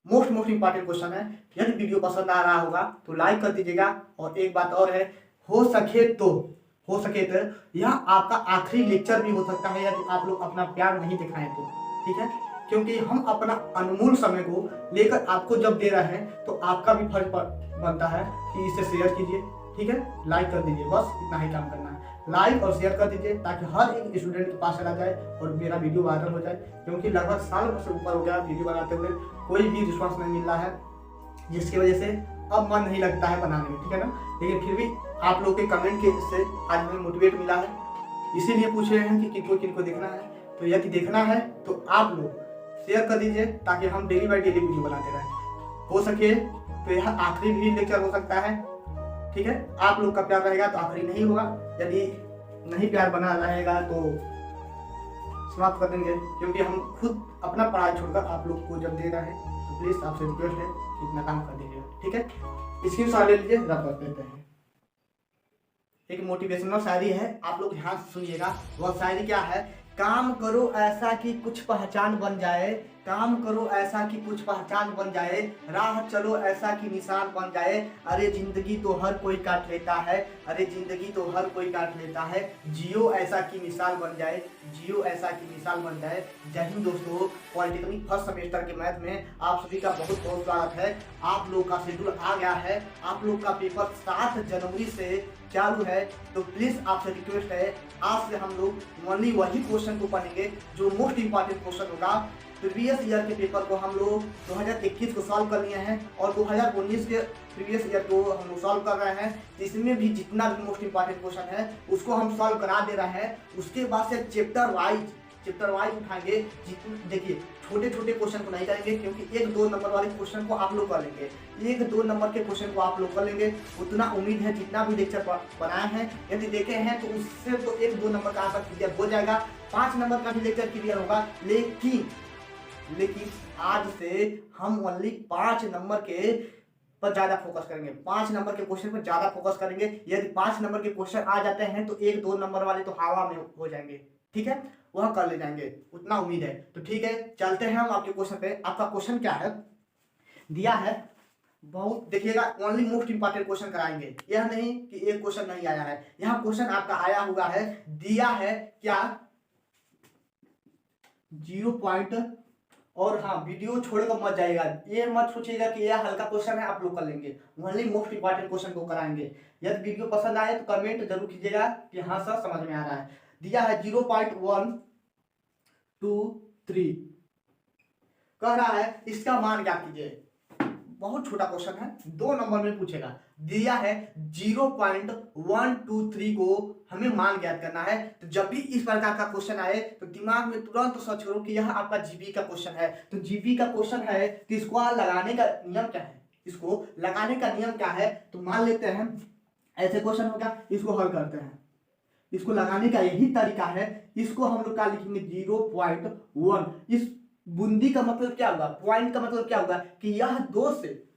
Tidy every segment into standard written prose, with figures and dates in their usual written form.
Most important question है। यदि video पसंद आ रहा होगा तो लाइक कर दीजिएगा। और एक बात और है, हो सके तो यह आपका आखिरी लेक्चर भी हो सकता है यदि आप लोग अपना प्यार नहीं दिखाएं तो, ठीक है। क्योंकि हम अपना अनमोल समय को लेकर आपको जब दे रहे हैं तो आपका भी फर्ज बनता है कि इसे शेयर कीजिए, ठीक है। लाइक कर दीजिए, बस इतना ही काम करना है। लाइक और शेयर कर दीजिए ताकि हर एक स्टूडेंट के पास चला जाए और मेरा वीडियो वायरल हो जाए। क्योंकि लगभग साल से ऊपर हो गया वीडियो बनाते हुए, कोई भी रिस्पॉन्स नहीं मिल रहा है, जिसकी वजह से अब मन नहीं लगता है बनाने में, ठीक है ना। लेकिन फिर भी आप लोग के कमेंट के से आज हमें मोटिवेट मिला है, इसीलिए पूछ रहे हैं कि किनको देखना है। तो यदि देखना है तो आप लोग शेयर कर दीजिए ताकि हम डेली बाई डेली वीडियो बनाते रहें। हो सके तो यह आखिरी भी लेक्चर हो सकता है, ठीक है। आप लोग का प्यार रहेगा तो आखिरी नहीं होगा, यदि नहीं प्यार बना रहेगा तो समाप्त कर देंगे। क्योंकि हम खुद अपना पढ़ाई छोड़कर आप लोग को जब दे रहे हैं तो प्लीज आपसे रिक्वेस्ट है कि इतना काम कर दीजिए, ठीक है। स्क्रीनशॉट ले लीजिए, रब कर देते हैं। एक मोटिवेशनल शायरी है, आप लोग ध्यान से सुनिएगा। वह शायरी क्या है? काम करो ऐसा कि कुछ पहचान बन जाए, काम करो ऐसा कि कुछ पहचान बन जाए, राह चलो ऐसा कि निशान बन जाए। अरे जिंदगी तो हर कोई काट लेता है, अरे जिंदगी तो हर कोई काट लेता है। जियो ऐसा कि मिसाल बन जाए, जियो ऐसा कि मिसाल बन जाए। जय हिंद दोस्तों। पॉलिटेक्निक फर्स्ट सेमेस्टर के मैथ में आप सभी का बहुत बहुत स्वागत है। आप लोग का शेड्यूल आ गया है, आप लोग का पेपर 7 जनवरी से चालू है। तो प्लीज आपसे रिक्वेस्ट है, आज से हम लोग ओनली वही क्वेश्चन को पढ़ेंगे जो मोस्ट इंपॉर्टेंट क्वेश्चन होगा। प्रीवियस ईयर के पेपर को हम लोग 2021 को सॉल्व कर लिए हैं और 2019 के प्रीवियस ईयर को हम लोग सॉल्व कर रहे हैं। इसमें भी जितना भी मोस्ट इंपॉर्टेंट क्वेश्चन है उसको हम सॉल्व करा दे रहे हैं। उसके बाद से चैप्टर वाइज उठाएंगे। देखिए, छोटे छोटे क्वेश्चन को नहीं करेंगे क्योंकि 1-2 नंबर वाले क्वेश्चन को आप लोग कर लेंगे, 1-2 नंबर के क्वेश्चन को आप लोग कर लेंगे। उतना उम्मीद है जितना भी लेक्चर बनाए हैं यदि देखे हैं तो उससे तो 1-2 नंबर का आंसर क्लियर हो जाएगा, 5 नंबर का भी लेक्चर क्लियर होगा। लेकिन आज से हम ओनली 5 नंबर के पर ज्यादा फोकस करेंगे, 5 नंबर के क्वेश्चन पर ज्यादा फोकस करेंगे। यदि 5 नंबर के क्वेश्चन आ जाते हैं तो 1-2 नंबर वाले तो हवा में हो जाएंगे, ठीक है, वह कर ले जाएंगे, उतना उम्मीद है। तो ठीक है, चलते हैं हम आपके क्वेश्चन पे। आपका क्वेश्चन क्या है दिया है, बहुत देखिएगा, ओनली मोस्ट इंपॉर्टेंट क्वेश्चन कराएंगे। यह नहीं कि एक क्वेश्चन नहीं आया है, यहाँ क्वेश्चन आपका आया हुआ है। दिया है क्या 0 पॉइंट। और हाँ, वीडियो छोड़कर मत जाइएगा, ये मत सोचिएगा कि यह हल्का क्वेश्चन है आप लोग कर लेंगे, ओनली मोस्ट इंपॉर्टेंट क्वेश्चन को कराएंगे। यदि वीडियो पसंद आए तो कमेंट जरूर कीजिएगा कि हाँ सर समझ में आ रहा है। दिया है 0.123, कह रहा है इसका मान क्या कीजिए। बहुत छोटा क्वेश्चन है, 2 नंबर में पूछेगा। दिया है 0.123 को हमें मान ज्ञात करना है। तो जब भी इस प्रकार का क्वेश्चन आए तो दिमाग में तुरंत सर्च करो कि यह आपका जीबी का क्वेश्चन है। तो जीबी का क्वेश्चन है तो इसको लगाने का नियम क्या है, इसको लगाने का नियम क्या है। तो मान लेते हैं ऐसे क्वेश्चन हो गया, इसको हल करते हैं। इसको लगाने का यही तरीका है। इसको हम लोग क्या लिखेंगे 0.1। इस बूंदी का मतलब क्या होगा, पॉइंट का मतलब क्या होगा कि यह 2 पे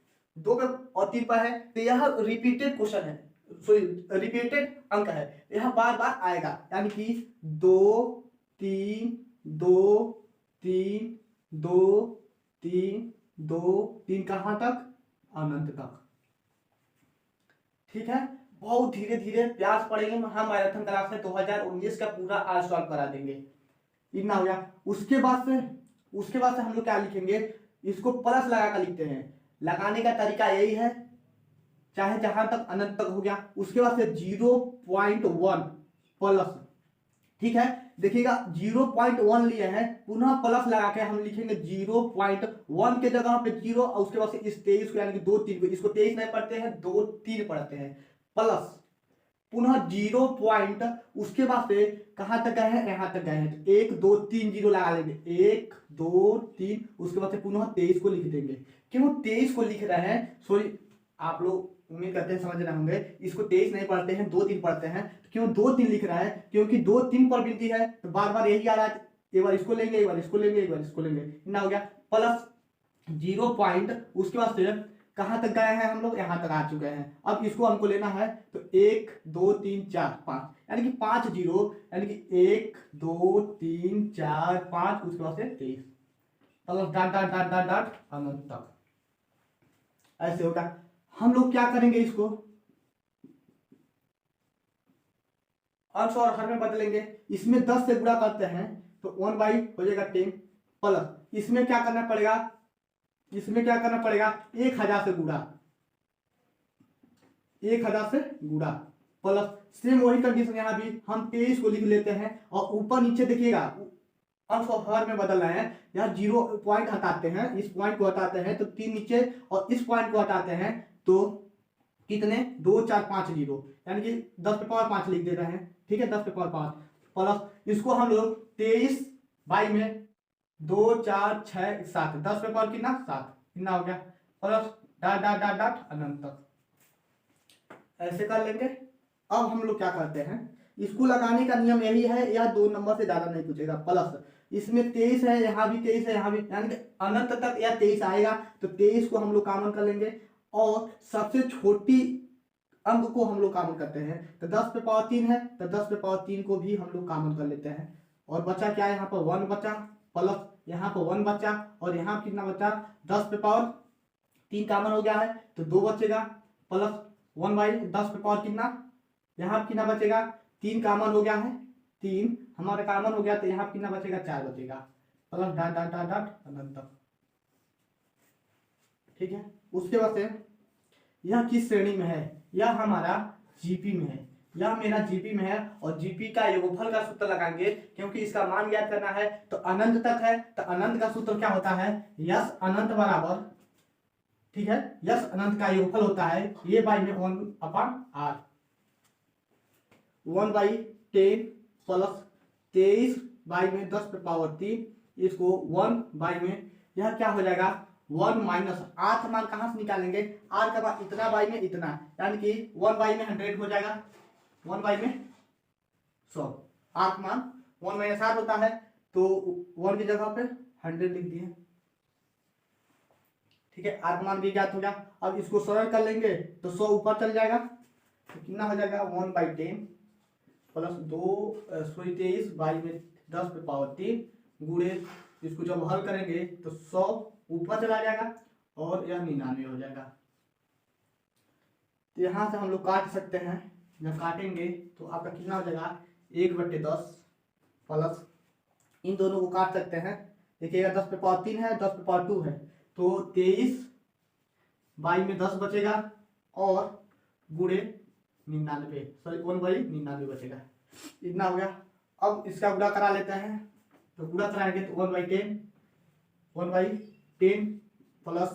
और 3 पर है तो यह रिपीटेड क्वेश्चन है, सॉरी रिपीटेड अंक है, यह बार बार आएगा। यानी कि 2 3 2 3 2 3 2 3 कहां तक, अनंत तक, ठीक है। बहुत धीरे धीरे प्रयास पड़ेंगे, हम मैराथन क्लास में 2019 का पूरा आज सॉल्व करा देंगे। इतना हो गया। उसके बाद से हम लोग क्या लिखेंगे, इसको प्लस लगा कर लिखते हैं। लगाने का तरीका यही है, चाहे जहां तक अनंत तक हो गया। उसके बाद से 0.1 प्लस, ठीक है। देखिएगा 0.1 लिए हैं, पुनः प्लस लगा के हम लिखेंगे 0.1 के जगह पे 0 और उसके बाद से इस 23 को यानी कि 2 3 को, इसको 23 नहीं पढ़ते हैं 2 3 पढ़ते हैं, प्लस पुनः 0 पॉइंट। उसके बाद से कहां तक गए हैं, यहां तक गए हैं, 1 2 3 0 लगा लेंगे, 1 2 3। उसके बाद से पुनः 23 को लिख देंगे। क्यों 23 को लिख रहे हैं, सॉरी आप लोग उम्मीद करते हैं समझ रहे होंगे, इसको 23 नहीं पढ़ते हैं 2 3 पढ़ते हैं। क्यों 2 3 लिख रहा है, क्योंकि 2 3 पर गिनती है तो बार बार यही आ रहा है, एक बार इसको लेंगे, एक बार इसको लेंगे, एक बार इसको लेंगे, इतना हो गया। प्लस 0 पॉइंट, उसके बाद से कहां तक गए हैं हम लोग, यहां तक आ चुके हैं। अब इसको हमको लेना है तो 1 2 3 4 5 यानी कि 5 0, यानी कि 1 2 3 4 5, उसके बाद से 23 plus dot dot dot dot dot अनंत तक। ऐसे होगा। हम लोग क्या करेंगे, इसको अंश और हर में बदलेंगे। इसमें 10 से गुणा करते हैं तो 1 हो जाएगा 10 प्लस इसमें क्या करना पड़ेगा, इसमें क्या करना पड़ेगा 1000 से गुणा, 1000 से गुणा प्लस सेम वही कंडीशन यहाँ भी हम 23 को लिख लेते हैं और ऊपर नीचे देखिएगा अंश और हर में बदल रहे हैं। यहाँ 0 पॉइंट हटाते हैं, इस पॉइंट को हटाते हैं तो 3 नीचे और इस पॉइंट को हटाते हैं तो कितने 2 4 5 0 यानी कि 10 पे पावर 5 लिख दे रहे हैं। ठीक है 10 पे पावर 5 प्लस इसको हम लोग 23 बाई में 2 4 6 7 10 पे पावर कितना 7 कितना हो गया plus dot dot dot dot अनंत तक ऐसे कर लेंगे। अब हम लोग क्या करते हैं, इसको लगाने का नियम यही है, या 2 नंबर से ज्यादा नहीं पूछेगा। प्लस इसमें 23 है, यहाँ भी 23 है, यहाँ भी, यानी कि अनंत तक या 23 आएगा तो 23 को हम लोग कॉमन कर लेंगे और सबसे छोटी अंक को हम लोग कॉमन करते हैं। तो 10 पे पावर 3 है तो 10 पे पावर 3 को भी हम लोग कॉमन कर लेते हैं और बचा क्या है, यहाँ पर 1 बचा प्लस यहाँ पर 1 बचा और यहाँ कितना बचा 10 पे पावर 3 कॉमन हो गया है तो 2 बचेगा प्लस 1/10 पे पावर कितना, यहाँ कितना बचेगा 3 कॉमन हो गया है, 3 हमारा कॉमन हो गया तो यहाँ कितना बचेगा 4 बचेगा plus dot dot dot dot अनंत तक। ठीक है उसके बाद से यह किस श्रेणी में है, यह हमारा जीपी में है, यह मेरा जीपी में है और जीपी का योगफल का सूत्र लगाएंगे क्योंकि इसका मान ज्ञात करना है तो अनंत तक है तो अनंत का सूत्र क्या होता है यस अनंत बराबर, ठीक है यस अनंत का योगफल होता है ये बाई में 1/r 1/10 प्लस 23 बाई में 10 पे पावर 3 इसको 1 बाई में यह क्या हो जाएगा 1 माइनस आर का मान कहां से निकालेंगे, आर का मान इतना बाई में इतना यानी कि 1 बाई में 100 हो जाएगा 1 बाई में 100 आर का मान 1 माइनस आर होता है तो 1 की जगह पे 100 लिख दिए। ठीक है आर का मान भी ज्ञात हो गया। अब इसको सरल कर लेंगे तो 100 ऊपर चल जाएगा तो कितना हो जाएगा 1/10 प्लस 23 बाई में 10 पे पावर 3 गुणे इसको जब हल करेंगे तो 100 ऊपर चला जाएगा और यह 99 हो जाएगा। तो यहाँ से हम लोग काट सकते हैं, जब काटेंगे तो आपका कितना हो जाएगा 1/10 प्लस इन दोनों को काट सकते हैं। देखिएगा 10 पे पावर 3 है 10 पे पावर 2 है तो 23 बाई में 10 बचेगा और गुणे 99 सॉरी 1/99 बचेगा इतना हो गया। अब इसका गुणा करा लेते हैं तो गुणा कराएंगे तो 1/10 प्लस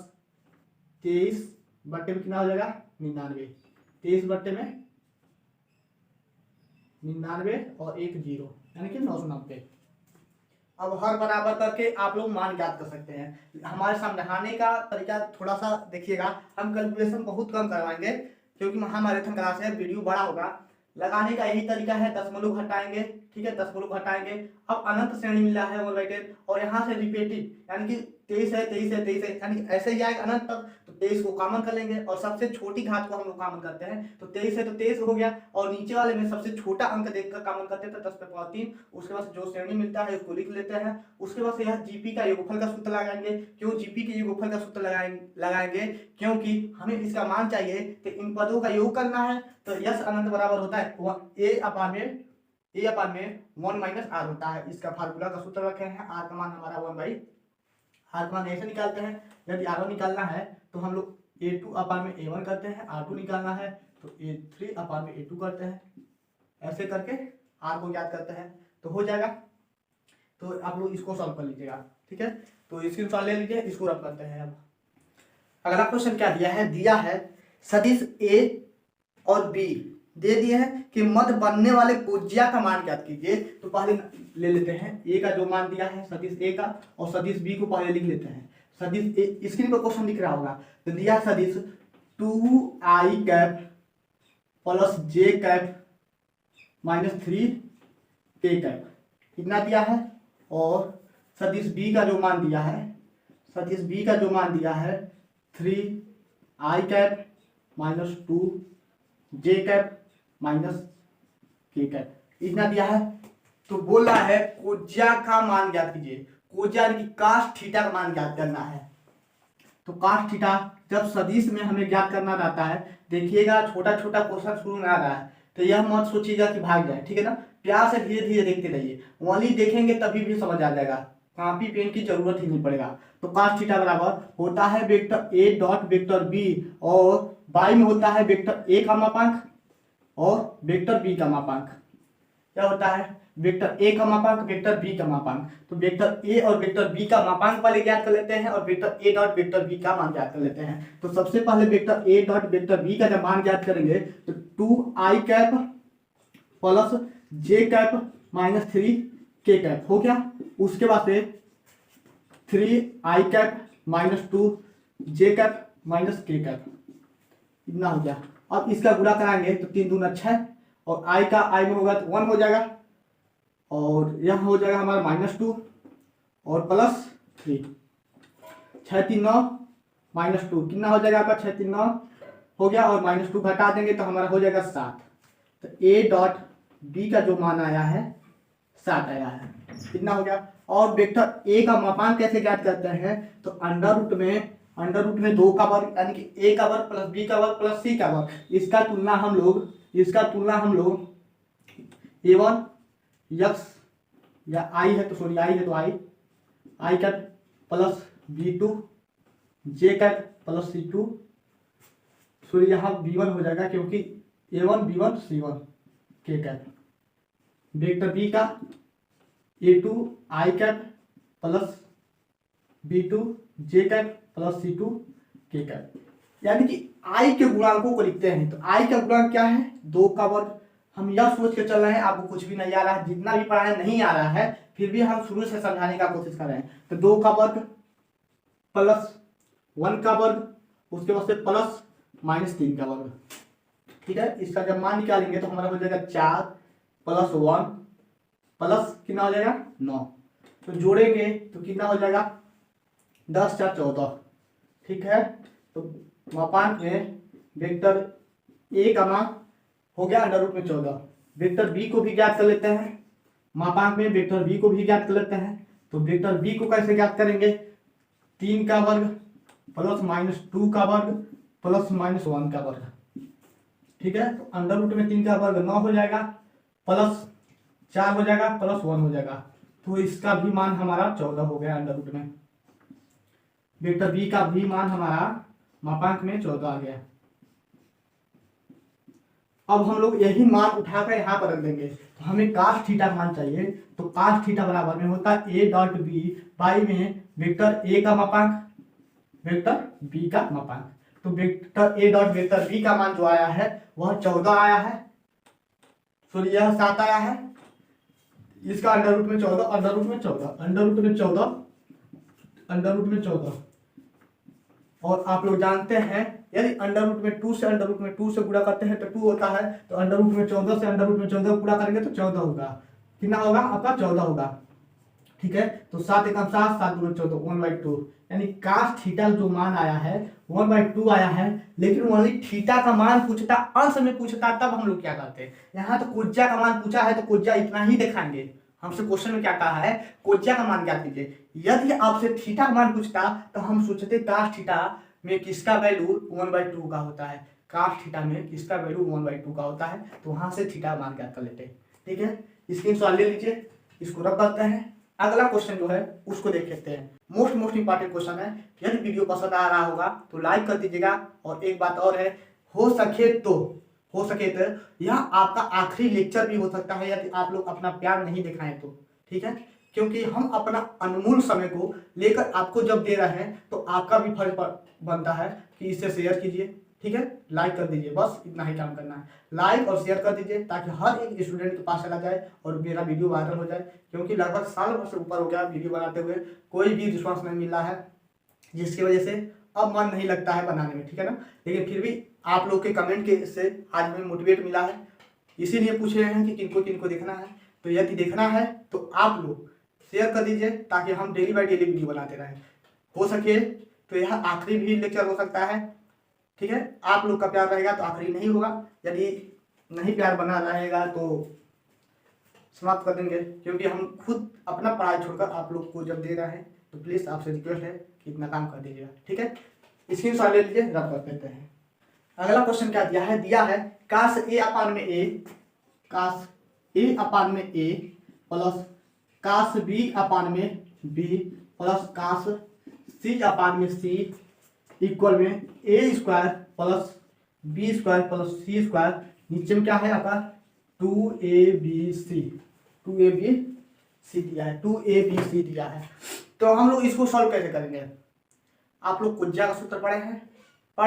23 बट्टे में कितना हो जाएगा 99 23 बट्टे में 99 और 1 0 यानी कि 990। अब हर बराबर करके आप लोग मान ज्ञात कर सकते हैं। हमारे समझाने का तरीका थोड़ा सा देखिएगा, हम कैलकुलेशन बहुत कम करवाएंगे क्योंकि महामैराथन क्लास है, वीडियो बड़ा होगा। लगाने का यही तरीका है, दशमलव हटाएंगे, ठीक है दशमलव हटाएंगे। अब अनंत श्रेणी मिला है 1/10 और यहाँ से रिपीटेड यानी कि 23 है 23 है 23 है यानी ऐसे ही आएगा अनंत तक तो 23 को कॉमन कर लेंगे और सबसे छोटी घात को हम लोग कॉमन करते हैं तो 23 है तो 23 हो गया और नीचे वाले में सबसे छोटा अंक देखकर कॉमन करते हैं तो 10 पे पावर 3। उसके बाद जो श्रेणी मिलता है उसको लिख लेते हैं। उसके बाद यह जीपी का योगफल का सूत्र लगाएंगे। क्यों जीपी के योगफल का सूत्र लगाएंगे क्योंकि हमें इसका मान चाहिए तो इन पदों का योग करना है तो यस अनंत बराबर होता है ए अपान में 1 माइनस आर होता है। इसका फार्मूला का सूत्र रखे हैं, आर का मान हमारा 1/, आर का मान ऐसे निकालते हैं। यदि R1 निकालना है तो हम लोग A2 अपान में A1 करते हैं, R2 निकालना है तो A3 अपान में A2 करते हैं, ऐसे करके R को ज्ञात करते हैं तो हो जाएगा। तो आप लोग इसको सॉल्व कर लीजिएगा, ठीक है। तो इसकी सॉल्व ले लीजिए, इसको रब करते हैं। अब अगला क्वेश्चन क्या दिया है सदिश A और B दे दिए हैं कि मध्य बनने वाले कोज्या का मान ज्ञात कीजिए। तो पहले ले लेते हैं A का जो मान दिया है सदिश A का और सदिश B को पहले लिख लेते हैं। सदिश A स्क्रीन पर क्वेश्चन दिख रहा होगा तो दिया सदिश 2i cap plus j cap minus 3k cap कितना दिया है। और सदिश B का जो मान दिया है, सदिश B का जो मान दिया है 3i cap minus 2j cap minus k cap इतना दिया है। तो बोल रहा है कोज्या का मान ज्ञात कीजिए। कोज्या की कास थीटा का मान ज्ञात करना है। तो cos थीटा जब सदिश में हमें ज्ञात करना रहता है, देखिएगा छोटा छोटा क्वेश्चन शुरू में आ रहा है तो यह मत सोचिएगा कि भाग जाए, ठीक है ना। प्यार से धीरे धीरे देखते रहिए, ओनली देखेंगे तभी भी समझ आ जाएगा, कॉपी पेन की जरूरत ही नहीं पड़ेगा। तो cos थीटा बराबर होता है vector A dot vector B, और बाई में होता है वेक्टर ए का मापांक और वेक्टर बी का मापांक। क्या होता है? वेक्टर ए का मापांक, वेक्टर बी का मापांक। तो वेक्टर ए और वेक्टर बी का मापांक वाले ज्ञात कर लेते हैं और vector A dot vector B का मान ज्ञात कर लेते हैं। तो सबसे पहले vector A dot vector B का जब मान ज्ञात करेंगे तो 2i cap plus J cap minus 3k cap हो गया। उसके बाद से 3i cap minus 2j cap minus k cap, इतना हो गया। अब इसका गुणा कराएंगे तो 3 दूना 6 और i का i में होगा तो 1 हो जाएगा, और यह हो जाएगा हमारा -2 और प्लस 3, 6 3 9 -2 कितना हो जाएगा आपका? 6 3 9 हो गया, और -2 घटा देंगे तो हमारा हो जाएगा 7। तो a डॉट b का जो मान आया है 7 आया है, कितना हो गया। और वेक्टर a का मापांक कैसे ज्ञात करते हैं? तो अंडर रूट में 2 का वर्ग यानी कि a का वर्ग प्लस b का वर्ग प्लस c का वर्ग, इसका तुलना हम लोग a1 यक्स या i है तो सॉरी i है तो i cap plus b2 j cap plus c2, sorry यहाँ b1 हो जाएगा क्योंकि a1 b1 c1 k cap, vector b का a2 i cap plus b2 j cap plus c2 k cap. यानी कि i के गुणांकों को लिखते हैं। तो i का गुणांक क्या है? 2 का वर्ग। हम यह सोच के चल रहे हैं आपको कुछ भी नहीं आ रहा है, जितना भी पढ़ाया नहीं आ रहा है, फिर भी हम शुरू से समझाने का कोशिश कर रहे हैं। तो 2 का वर्ग प्लस 1 का वर्ग, उसके बाद से प्लस -3 का वर्ग, ठीक है। इसका जब मान निकालेंगे तो हमारा हो जाएगा 4 प्लस 1 प्लस कितना हो जाएगा 9। तो जोड़ेंगे तो कितना हो जाएगा 10 4 14, ठीक है। तो मापांक में वेक्टर ए का मान हो गया √14। वेक्टर बी को भी ज्ञात कर लेते हैं, मापांक में वेक्टर बी को भी ज्ञात कर लेते हैं। तो वेक्टर बी को कैसे ज्ञात करेंगे? 3 का वर्ग प्लस -2 का वर्ग प्लस -1 का वर्ग, ठीक है। तो अंडर रूट में 3 का वर्ग 9 हो जाएगा, प्लस 4 हो जाएगा, प्लस 1 हो जाएगा। तो इसका भी मान हमारा 14 हो गया अंडर रूट में। वेक्टर बी का भी मान हमारा मापांक में 14 आ गया। अब हम लोग यही मान उठाकर यहाँ पर रख देंगे। तो हमें cos थीटा मान चाहिए, तो cos थीटा बराबर में होता है a डॉट बी बाई में वेक्टर a का मापांक वेक्टर b का मापांक। तो vector a dot vector b का मान जो आया है वह 14 आया है, सॉरी यह 7 आया है। इसका अंडर रूट में 14 अंडर रूट में 14 अंडर रूट में 14 अंडर रूट में 14। और आप लोग जानते हैं यदि अंडर रूट में 2 से अंडर रूट में 2 से गुणा करते हैं तो 2 होता है। तो अंडर रूट में 14 से अंडर रूट में 14 गुणा करेंगे तो 14 होगा। कितना होगा आपका? 14 होगा, ठीक है। तो 7 एकम 7 7 दूनी 14 1/2, यानी cos थीटा जो मान आया है 1/2 आया है। लेकिन वही थीटा का मान पूछता, अंश में पूछता, तब हम लोग क्या करते हैं? यहाँ तो कोज्या का मान पूछा है तो कोज्या इतना ही दिखाएंगे। हमसे क्वेश्चन में क्या कहा है? कोज्या का मान ज्ञात कीजिए। यदि आपसे थीटा का मान पूछता तो हम सोचते cos थीटा में किसका वैल्यू 1/2 का होता है, cos थीटा में किसका वैल्यू 1/2 का होता है, तो वहां से थीटा मान ज्ञात कर लेते हैं, ठीक है। स्क्रीनशॉट ले लीजिए, इसको रख करते हैं। अगला क्वेश्चन जो है उसको देख लेते हैं। मोस्ट इंपॉर्टेंट क्वेश्चन है। यदि वीडियो पसंद आ रहा होगा तो लाइक कर दीजिएगा। और एक बात और है, हो सके तो यह आपका आखिरी लेक्चर भी हो सकता है यदि आप लोग अपना प्यार नहीं दिखाएं तो, ठीक है। क्योंकि हम अपना अनमोल समय को लेकर आपको जब दे रहे हैं तो आपका भी फर्ज बनता है कि इसे शेयर कीजिए, ठीक है। लाइक कर दीजिए, बस इतना ही काम करना है। लाइक और शेयर कर दीजिए ताकि हर एक स्टूडेंट के पास चला जाए और मेरा वीडियो वायरल हो जाए। क्योंकि लगभग साल भर से ऊपर हो गया वीडियो बनाते हुए, कोई भी रिस्पॉन्स नहीं मिल रहा है, जिसकी वजह से अब मन नहीं लगता है बनाने में, ठीक है ना। लेकिन फिर भी आप लोग के कमेंट के से आज हमें मोटिवेट मिला है, इसीलिए पूछ रहे हैं कि किनको किनको देखना है। तो यदि देखना है तो आप लोग शेयर कर दीजिए ताकि हम डेली बाय डेली वीडियो बनाते रहें। हो सके तो यह आखिरी भी लेक्चर हो सकता है, ठीक है। आप लोग का प्यार रहेगा तो आखिरी नहीं होगा, यदि नहीं प्यार बना रहेगा तो समाप्त कर देंगे। क्योंकि हम खुद अपना पढ़ाई छोड़कर आप लोग को जब दे रहे हैं तो प्लीज़ आपसे रिक्वेस्ट है कि इतना काम कर दीजिएगा, ठीक है। स्क्रीनशॉट ले लीजिए, रब कर देते हैं। अगला क्वेश्चन क्या दिया है काश ए अपान में ए, काश ए अपान में ए प्लस काश बी अपान में बी प्लस काश सी अपान में सी इक्वल में A square plus B square plus C square, नीचे में क्या है आपका 2abc, 2abc दिया है, 2abc दिया है। तो हम लोग इसको सॉल्व कैसे करेंगे? आप लोग कुज्जा का सूत्र पढ़े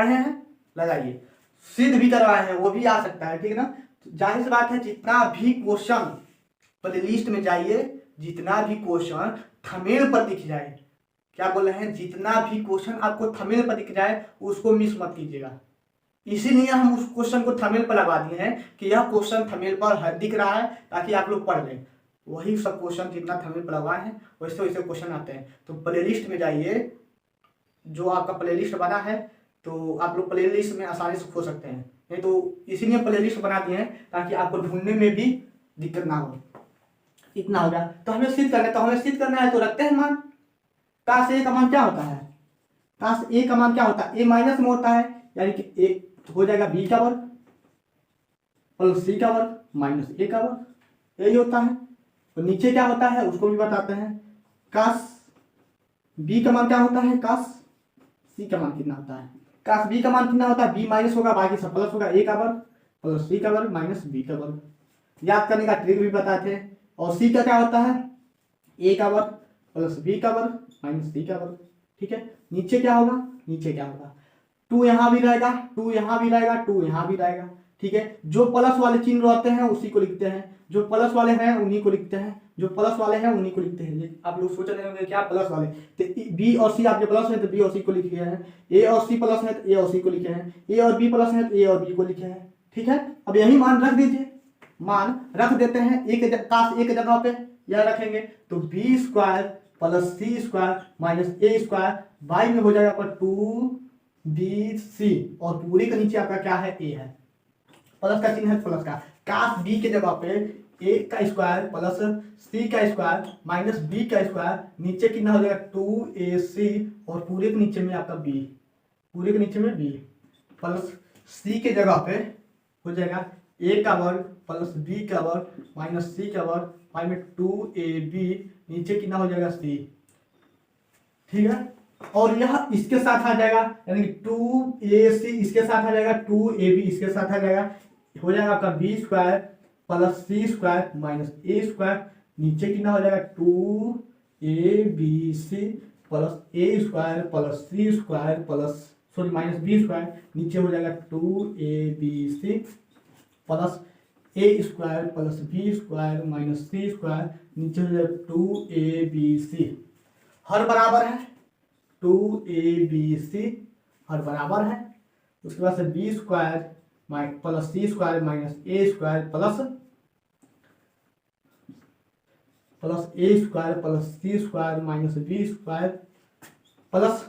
हैं लगाइए, सिद्ध भी करवाए हैं, वो भी आ सकता है, ठीक है ना। तो जाहिर सी बात है जितना भी क्वेश्चन प्ले लिस्ट में जाइए, जितना भी क्वेश्चन थंबनेल पर दिख जाए, क्या बोल रहे हैं, जितना भी क्वेश्चन आपको थंबनेल पर दिख जाए उसको मिस मत कीजिएगा। इसीलिए हम उस क्वेश्चन को थंबनेल पर लगा दिए हैं कि यह क्वेश्चन थंबनेल पर दिख रहा है ताकि आप लोग पढ़ लें। वही सब क्वेश्चन जितना थंबनेल पर लगाए हैं वैसे वैसे क्वेश्चन आते हैं। तो प्ले लिस्ट में जाइए, जो आपका प्ले लिस्ट बना है तो आप लोग प्ले लिस्ट में आसानी से खोज सकते हैं। नहीं तो इसीलिए प्ले लिस्ट बना दिए हैं ताकि आपको ढूंढने में भी दिक्कत ना हो। इतना हो गया। तो हमें सिद्ध करना है, तो रखते हैं मान। काश ए का मान क्या होता है? काश ए का मान क्या होता है? ए माइनस में होता है, यानी कि ए हो जाएगा बी का वर्ग प्लस सी का वर्ग माइनस ए का वर्ग, यही होता है। तो नीचे क्या होता है उसको भी बताते हैं। काश बी का मान क्या होता है? काश सी का मान कितना होता है? काश बी का मान कितना होता है? बी माइनस होगा, बाकी सब प्लस होगा, ए का वर्ग प्लस सी का वर्ग माइनस बी का वर्ग। याद करने का ट्रिक भी बताते हैं। और सी का क्या होता है? ए का वर्ग प्लस बी का वर्ग माइनस सी का वर्ग, ठीक है। नीचे क्या होगा? 2 यहाँ भी रहेगा, 2 यहाँ भी रहेगा, 2 यहाँ भी रहेगा, ठीक है। जो प्लस वाले चिन्ह रहते हैं उसी को लिखते हैं, जो प्लस वाले हैं उन्हीं को लिखते हैं, जो प्लस वाले हैं उन्हीं को लिखते हैं। आप लोग सोच रहे होंगे क्या प्लस वाले, तो बी और सी आपके प्लस है तो बी और सी को लिखे हैं, ए और सी प्लस है तो ए और सी को लिखे हैं, ए और बी प्लस है तो ए और बी को लिखे हैं, ठीक है। अब यही मान रख दीजिए, मान रख देते हैं। काश एक जगह पे यह रखेंगे तो B square plus C square minus A square by में हो जाएगा पर 2bc और पूरे के नीचे आपका क्या है? ए है, प्लस का चिन्ह है प्लस का। काश बी के जगह पे ए का स्क्वायर प्लस सी का स्क्वायर माइनस बी का स्क्वायर, नीचे कितना हो जाएगा? 2ac और पूरे के नीचे में आपका बी, पूरे के नीचे में बी प्लस सी के जगह पे हो जाएगा ए का वर्ग प्लस बी का वर्ग माइनस सी का वर्ग बाई में 2ab, नीचे कितना हो जाएगा? सी, ठीक है। और यह इसके साथ आ जाएगा, यानी कि 2ac इसके साथ आ जाएगा, 2ab इसके साथ आ जाएगा, हो जाएगा आपका B square plus C square minus A square, नीचे कितना हो जाएगा? 2abc plus A square plus C square plus minus B square, नीचे हो जाएगा 2abc plus A square plus B square minus C square, नीचे हो जाएगा 2abc। हर बराबर है 2abc, हर बराबर है। उसके बाद से B square plus C square minus A square plus A square plus C square minus B square plus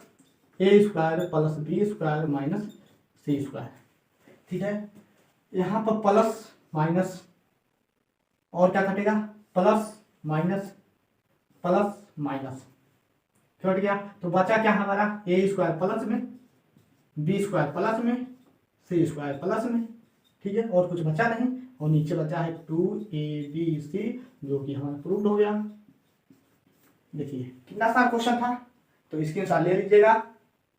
A square plus B square minus C square, ठीक है। यहाँ पर प्लस माइनस और क्या कटेगा? प्लस माइनस कट गया, तो बचा क्या हमारा? ए स्क्वायर प्लस में, बी स्क्वायर प्लस में, सी स्क्वायर प्लस में, ठीक है। और कुछ बचा नहीं, और नीचे बचा है 2abc जो कि हमारा प्रूव्ड हो गया। देखिए कितना आसान क्वेश्चन था, तो इसके अनुसार ले लीजिएगा।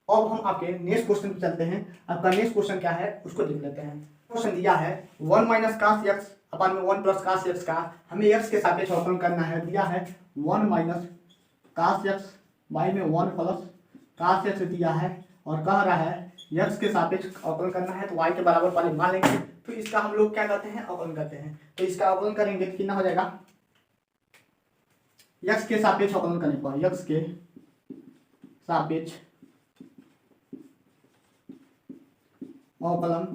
अब हम आपके नेक्स्ट क्वेश्चन पे चलते हैं। आपका नेक्स्ट क्वेश्चन क्या है उसको देख लेते हैं। क्वेश्चन दिया है 1 माइनस काश एक्स अपान में 1 प्लस काश एक्स का हमें एक्स के सापेक्ष अवकलन करना है। दिया है 1 माइनस काश एक्स बाई में 1 प्लस काश एक्स दिया है और कह रहा है एक्स के सापेक्ष अवकलन करना है, तो वाई के बराबर वाले मान लेंगे। तो इसका हम लोग क्या करते हैं? अवकलन करते हैं। तो इसका अवकलन करेंगे तो कितना हो जाएगा? एक्स के सापेक्ष अवकलन करने पर, एक्स के सापेक्ष अवकलन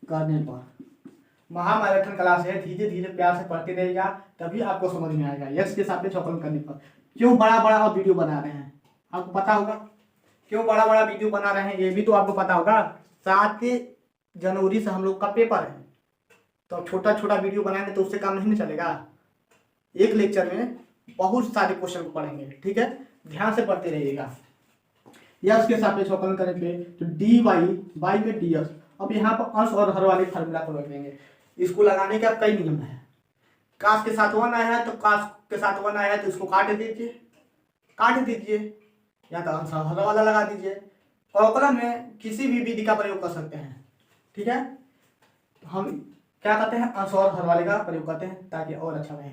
करने पर, महामैराथन क्लास है, धीरे धीरे प्यार से पढ़ते रहेगा तभी आपको समझ में आएगा। एक्स के सापेक्ष अवकलन करने पर क्यों बड़ा बड़ा आप वीडियो बना रहे हैं, आपको पता होगा क्यों बड़ा बड़ा वीडियो बना रहे हैं, ये भी तो आपको पता होगा। 7 जनवरी से हम लोग का पेपर है, तो छोटा छोटा वीडियो बनाएंगे तो उससे काम नहीं चलेगा। एक लेक्चर में बहुत सारे क्वेश्चन को पढ़ेंगे, ठीक है। ध्यान से पढ़ते रहिएगा। यक्स के सापेक्ष अवकलन करने पे तो डी वाई में डी एक्स। अब यहाँ पर अंश और हर वाले फार्मूला को रख देंगे। इसको लगाने के अब कई नियम है। काश के साथ 1 आया है तो काश के साथ 1 आया है तो इसको काट दीजिए या तो अंश हर वाला लगा दीजिए। अवकलन में किसी भी विधि का प्रयोग कर सकते हैं, ठीक है। हम क्या करते हैं, अंश और हर वाले का प्रयोग करते हैं ताकि और अच्छा रहे।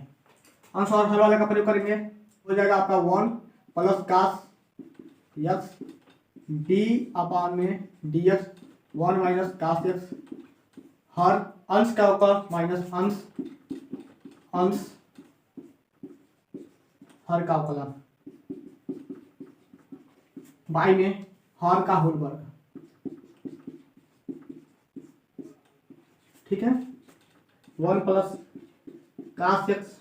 अंश और हर वाले का प्रयोग करेंगे, हो जाएगा आपका 1 प्लस काश यक्स डी अपान में D X 1 minus cos X, हर अंश का ऊपर माइनस अंश हर का अवकलन बाई में हर का होल वर्ग, ठीक है। 1 प्लस काश एक्स,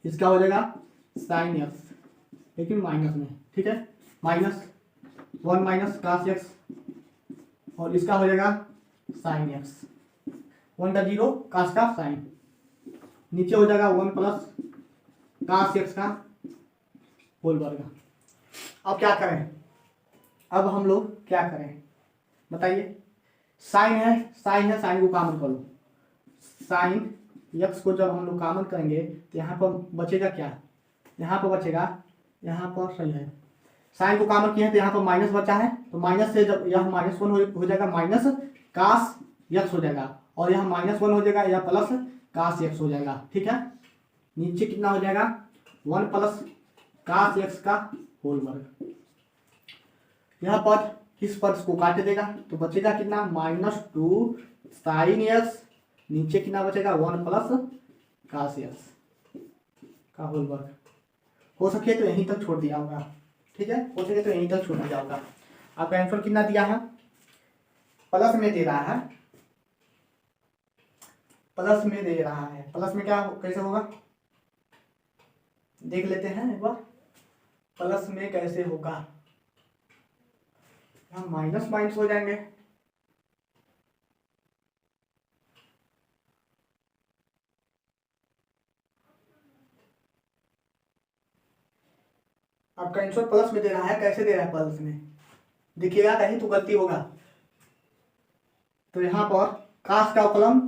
इसका हो जाएगा साइन एक्स लेकिन माइनस में, ठीक है। माइनस 1 माइनस काश एक्स और इसका हो जाएगा साइन एक्स, 1 का 0 काश का साइन, नीचे हो जाएगा 1 प्लस काश एक्स का होल वर्ग। अब क्या करें, अब हम लोग क्या करें बताइए। साइन है साइन को कॉमन कर लो। साइन एक्स को जब हम लोग कॉमन करेंगे तो यहाँ पर बचेगा क्या, यहाँ पर बचेगा, यहाँ पर सही है, साइन को कॉमन किए हैं तो यहाँ पर माइनस बचा है, तो माइनस से जब यह -1 हो जाएगा माइनस काश एक्स हो जाएगा, और यहाँ -1 हो जाएगा या प्लस काश एक्स हो जाएगा, ठीक है। नीचे कितना हो जाएगा 1 प्लस काश एक्स का होल वर्ग। यहाँ पर इस पद को काट देगा तो बचेगा कितना -2 साइन एक्स, नीचे कितना बचेगा 1 प्लस काश एक्स का होल वर्ग। हो सके तो यहीं तक छोड़ दिया होगा, ठीक है, हो सके तो यहीं तक छोड़ दिया होगा। आपका आंसर कितना दिया है, प्लस में दे रहा है, प्लस में क्या कैसे होगा देख लेते हैं एक बार। प्लस में कैसे होगा, यहाँ माइनस माइनस हो जाएंगे, आपका आंसर प्लस में दे रहा है, कैसे दे रहा है प्लस में देखिएगा, कहीं तो गलती होगा। तो यहाँ पर काश का अवकलन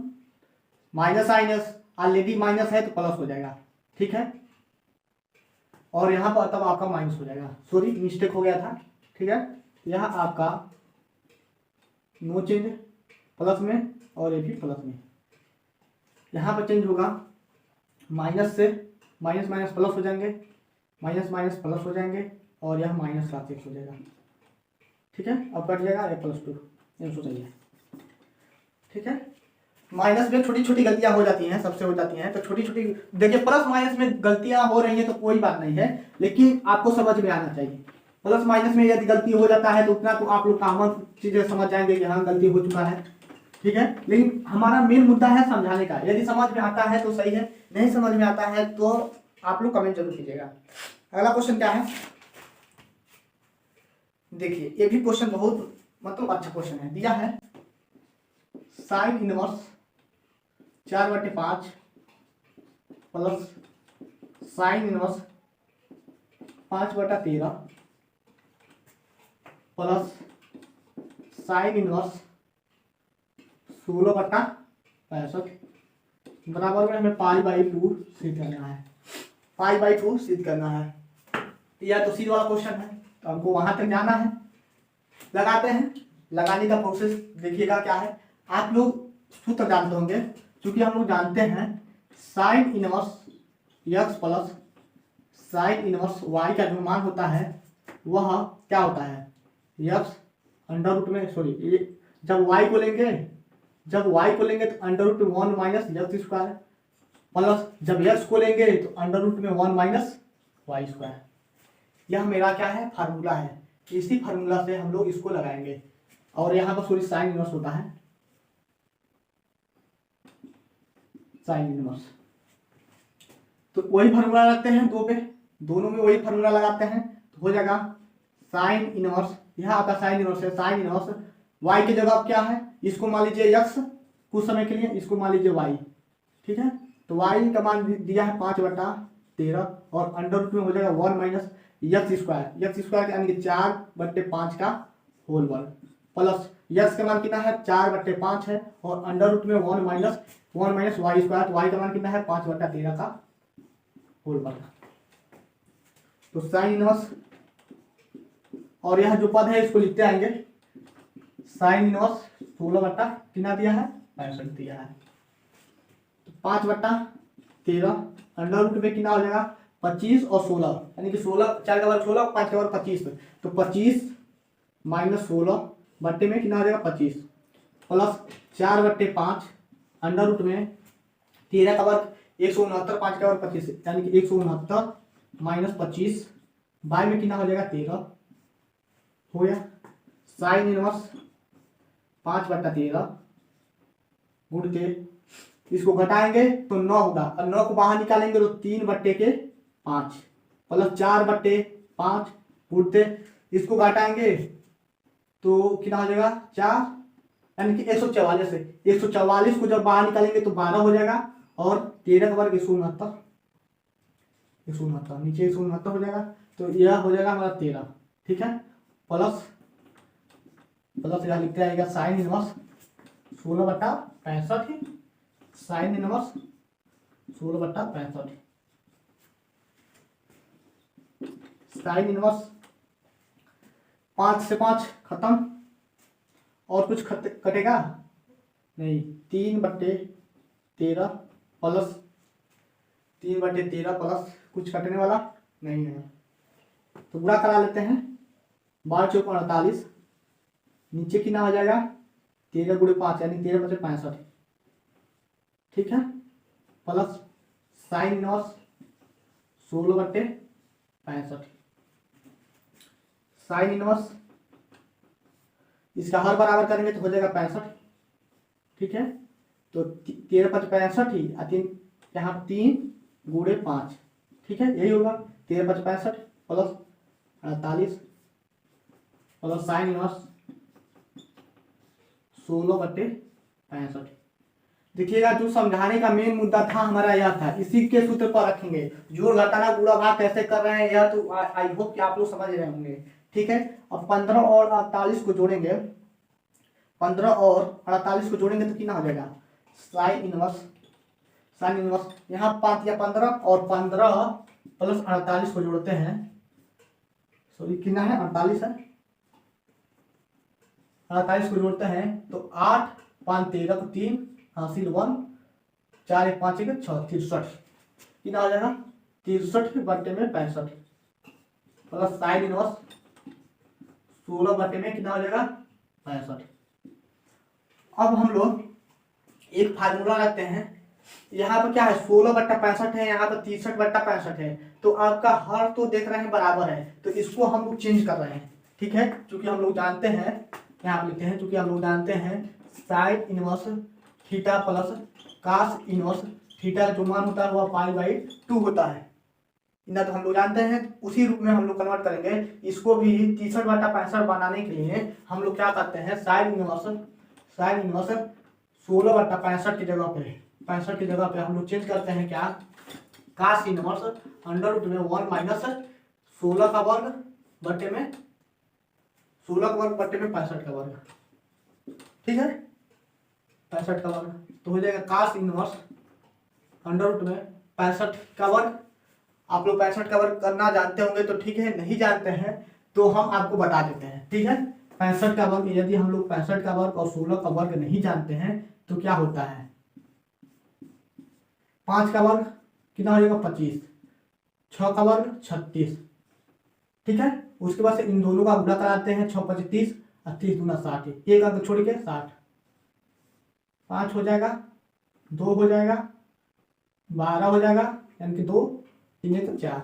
माइनस साइनस ऑलरेडी माइनस है तो प्लस हो जाएगा, ठीक है, और यहाँ पर तब आपका माइनस हो जाएगा, सॉरी मिस्टेक हो गया था, ठीक है। यहाँ आपका नो चेंज प्लस में और ये भी प्लस में, यहाँ पर चेंज होगा माइनस से माइनस माइनस प्लस हो जाएंगे, माइनस माइनस प्लस हो जाएंगे और यह माइनस का हो जाएगा, ठीक है। अब कट जाएगा ये +2 ये सोचिए, ठीक है। माइनस में छोटी छोटी गलतियां हो जाती हैं, सबसे हो जाती हैं, तो छोटी छोटी देखिए प्लस माइनस में गलतियां हो रही हैं तो कोई बात नहीं है, लेकिन आपको समझ में आना चाहिए। प्लस माइनस में यदि गलती हो जाता है तो उतना तो आप लोग कॉमन चीजें समझ जाएंगे कि हाँ गलती हो चुका है, ठीक है। लेकिन हमारा मेन मुद्दा है समझाने का, यदि समझ में आता है तो सही है, नहीं समझ में आता है तो आप लोग कमेंट जरूर कीजिएगा। अगला क्वेश्चन क्या है देखिए, ये भी क्वेश्चन बहुत मतलब अच्छा क्वेश्चन है, दिया है sine inverse 4/5 plus sine inverse 5/13 plus sine inverse 16/65 बराबर में हमें π/2 सिद्ध करना है, π/2 सिद्ध करना है। यह तो सीधा वाला क्वेश्चन है तो हमको वहां तक जाना है, लगाते हैं। लगाने का प्रोसेस देखिएगा क्या है, आप लोग सूत्र जानते होंगे, क्योंकि हम लोग जानते हैं sine inverse x plus sine inverse y का जो मान होता है वह क्या होता है x अंडर रूट में, सॉरी जब y को लेंगे तो अंडर रूट में 1 माइनस x स्क्वायर प्लस जब x को लेंगे तो अंडर रूट में 1 माइनस y स्क्वायर। यह मेरा क्या है फार्मूला है, इसी फार्मूला से हम लोग इसको लगाएंगे, और यहाँ पर सॉरी साइन इनवर्स होता है, साइन इनवर्स, तो वही फार्मूला लगाते हैं दो पे, दोनों में वही फार्मूला लगाते हैं तो हो जाएगा साइन इनवर्स, यहाँ आपका साइन इनवर्स है, साइन इनवर्स y की जगह क्या है, इसको मान लीजिए x कुछ समय के लिए, इसको मान लीजिए y, ठीक है। तो y का मान दिया है 5/13 और अंडर रूट में हो जाएगा 1 माइनस यक्स स्क्वायर यानी कि 4/5 का होल वर्ग प्लस यक्स का मान कितना है 4/5 है और अंडर रूट में 1 माइनस वाई स्क्वायर, तो वाई का मान कितना है 5/13 का होल वर्ग। तो साइन इनवर्स, और यह जो पद है इसको लिखते आएंगे साइन इनवर्स 16 कितना दिया है 65 दिया है। तो 5/13 अंडर रूट में कितना हो जाएगा 25 और 16 यानी कि 16 4 का वर्ग 16 5 का वर्ग 25, तो 25 माइनस 16 बट्टे में कितना हो जाएगा 25 प्लस 4/5 अंडर रूट में 13 का वर्ग 169 5 का वर्ग 25 यानी कि 169 माइनस 25 बाय में कितना हो जाएगा 13 हो गया। साइन इनवर्स 5/13 गुण के इसको घटाएंगे तो 9 होगा और 9 को बाहर निकालेंगे तो 3/5 प्लस 4/5 गुणते इसको घटाएंगे तो कितना हो जाएगा 4 यानी कि 144 है। 144 को जब बाहर निकालेंगे तो 12 हो जाएगा और 13 का वर्ग 169 नीचे 169 हो जाएगा, तो यह हो जाएगा हमारा 13। ठीक है, प्लस यह लिखते आएगा साइन इनवर्स 16/65 ही साइन इनवर्स 16/65 साइन इनवर्स 5 से 5 खत्म और कुछ कटेगा नहीं, 3/13 प्लस 3/13 प्लस कुछ कटने वाला नहीं है, तो बुरा करा लेते हैं 12 चौक 48 नीचे कितना हो जाएगा 13 × 5 यानी 13/65 ठीक है, plus sine inverse 16/65 sine inverse इसका हर बराबर करेंगे तो हो जाएगा 65। ठीक है, तो 13/65 ही यहाँ 3 × 5 ठीक है, यही होगा 13/65 प्लस 48 प्लस साइन इनवर्स 16/65। देखिएगा जो समझाने का मेन मुद्दा था हमारा यह था, इसी के सूत्र पर रखेंगे। जोड़ घटाना गुणा भाग कैसे कर रहे हैं यह तो आई होप कि आप लोग समझ रहे होंगे। ठीक है, अब 15 और 48 को जोड़ेंगे, 15 और 48 को जोड़ेंगे तो कितना हो जाएगा साइन इनवर्स यहाँ 5 या 15 और 15 प्लस 48 को जोड़ते हैं, सॉरी कितना है 48 है, 48 को जोड़ते हैं तो 8 5 13 3 हासिल 1 4 1 5 1 6 63 कितना हो जाएगा 63/65 प्लस साइन इनवर्स 16 में कितना हो जाएगा 65। अब हम लोग एक फार्मूला रखते हैं, यहाँ पर क्या है 16/65 है, यहाँ पर 63/65 है, तो आपका हर तो देख रहे हैं बराबर है, तो इसको हम लोग चेंज कर रहे हैं। ठीक है, क्योंकि हम लोग जानते हैं, यहाँ लिखते हैं क्योंकि हम लोग जानते हैं sine inverse theta plus cos inverse theta जो मान होता है वह π/2 होता है, इतना तो हम लोग जानते हैं। उसी रूप में हम लोग कन्वर्ट करेंगे, इसको भी 63/65 बनाने के लिए हम लोग क्या करते हैं साइन इनवर्स 16/65 की जगह पे 65 की जगह पे हम लोग चेंज करते हैं क्या कास इनवर्स अंडर रूट में 1 माइनस 16 का वर्ग बटे में 16 का वर्ग बटे में 65 का वर्ग। ठीक है, 65 का वर्ग तो हो जाएगा कास इनवर्स अंडर रूट में 65 का वर्ग। आप लोग 65 का वर्ग करना जानते होंगे तो ठीक है, नहीं जानते हैं तो हम आपको बता देते हैं। ठीक है, 65 का वर्ग, यदि हम लोग 65 का वर्ग और 16 का वर्ग नहीं जानते हैं तो क्या होता है 5 का वर्ग कितना हो जाएगा 25, 6 का वर्ग 36। ठीक है, उसके बाद से इन दोनों का गुणा कराते हैं 6 × 5 = 30 और 30 × 60, एक अंक छोड़ के 60, 5 हो जाएगा 2 हो जाएगा 12 हो जाएगा यानी कि 2 3 × 4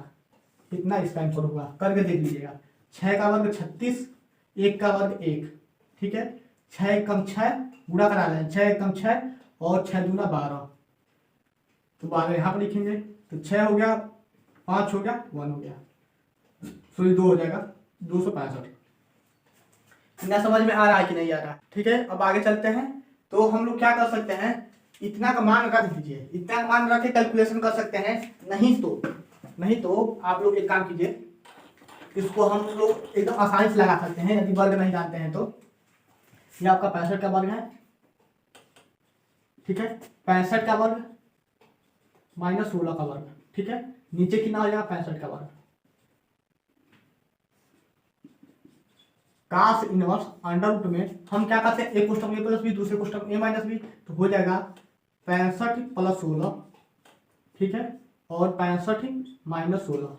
कितना इसका आंसर होगा करके देख लीजिएगा। 6 का वर्ग 36, 1 का वर्ग 1। ठीक है, 6 × 6 गुणा करा रहे हैं, 6 × 6 और 6 × 2 = 12, तो 12 यहाँ पर लिखेंगे तो 6 हो गया 5 हो गया 1 हो गया, सॉरी 2 हो जाएगा 265। इतना समझ में आ रहा है कि नहीं आ रहा? ठीक है, अब आगे चलते हैं। तो हम लोग क्या कर सकते हैं, इतना का मान रख दीजिए, इतना का मान रख के कैलकुलेशन कर सकते हैं, नहीं तो आप लोग एक काम कीजिए, इसको हम लोग एकदम आसानी से लगा सकते हैं यदि वर्ग नहीं जानते हैं तो। ये आपका 65 का वर्ग है, ठीक है, 65 का वर्ग माइनस 16 का वर्ग, ठीक है। नीचे कितना हो जाएगा 65 का वर्ग। काश इनवर्स अंडर रूट में हम क्या करते हैं, एक कोष्टक ए प्लस बी, दूसरे कोष्टक ए माइनस बी, तो हो जाएगा 65 प्लस 16, ठीक है, और 65 माइनस 16,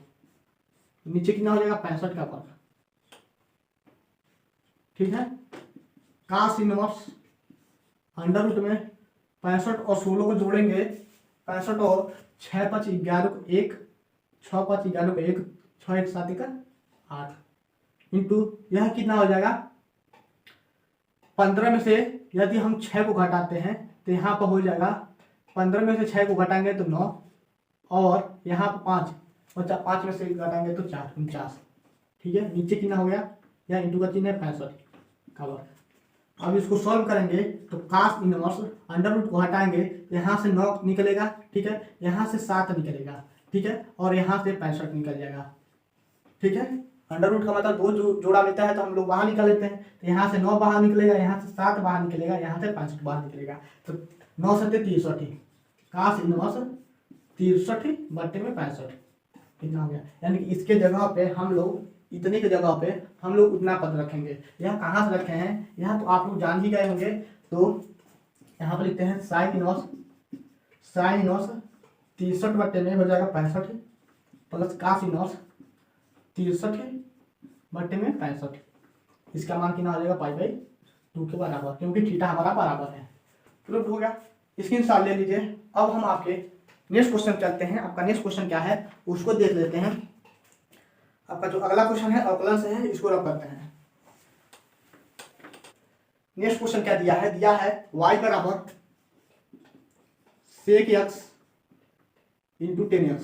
नीचे कितना हो जाएगा 65 का वर्ग, ठीक है। काश इनवर्स अंडर रूट में 65 और 16 को जोड़ेंगे, 65 और 6 5 11 को 1, 6 5 11 को 1, 6 1 7 1 8, इंटू यह कितना हो जाएगा 15 में से यदि हम 6 को घटाते हैं तो यहाँ पर हो जाएगा 15 में से 6 को घटाएंगे तो 9, और यहाँ पर 5, और 5 में से घटाएंगे तो 4, 49, ठीक है। नीचे कितना हो गया, यह इंटू का चिन्ह है 65 का वर्ग। अब इसको सॉल्व करेंगे तो काश इनवर्स अंडर रूट को हटाएंगे, यहाँ से 9 निकलेगा, ठीक है, यहाँ से 7 निकलेगा, ठीक है, और यहाँ से 65 निकल जाएगा, ठीक है। अंडर रूट का मतलब दो जोड़ा लेता है तो हम लोग बाहर निकाल लेते हैं, तो यहाँ से 9 बाहर निकलेगा, यहाँ से 7 बाहर निकलेगा, यहाँ से 65 बाहर निकलेगा, तो 9 7 63, काश इनवर्स 63 बट्टे में 65 कितना हो गया। यानी कि इसके जगह पे हम लोग, इतने की जगह पे हम लोग उतना पद रखेंगे। यह कहाँ से रखे हैं, यहाँ तो आप लोग जान ही गए होंगे, तो यहाँ पर लिखते हैं साइन इनवर्स 63 बट्टे में हो जाएगा 65 प्लस काश इनवर्स 63 बट्टे में 65, इसका मान कितना हो जाएगा पाई बाई 2 के बराबर, क्योंकि थीटा हमारा बराबर है। प्रूफ हो गया, इसकी इंसान ले लीजिए। अब हम आपके नेक्स्ट क्वेश्चन चलते हैं। आपका नेक्स्ट क्वेश्चन क्या है उसको देख लेते हैं। आपका जो अगला क्वेश्चन है अवकलन से है, इसको रब करते हैं। नेक्स्ट क्वेश्चन क्या दिया है y बराबर sec x इंटू 10x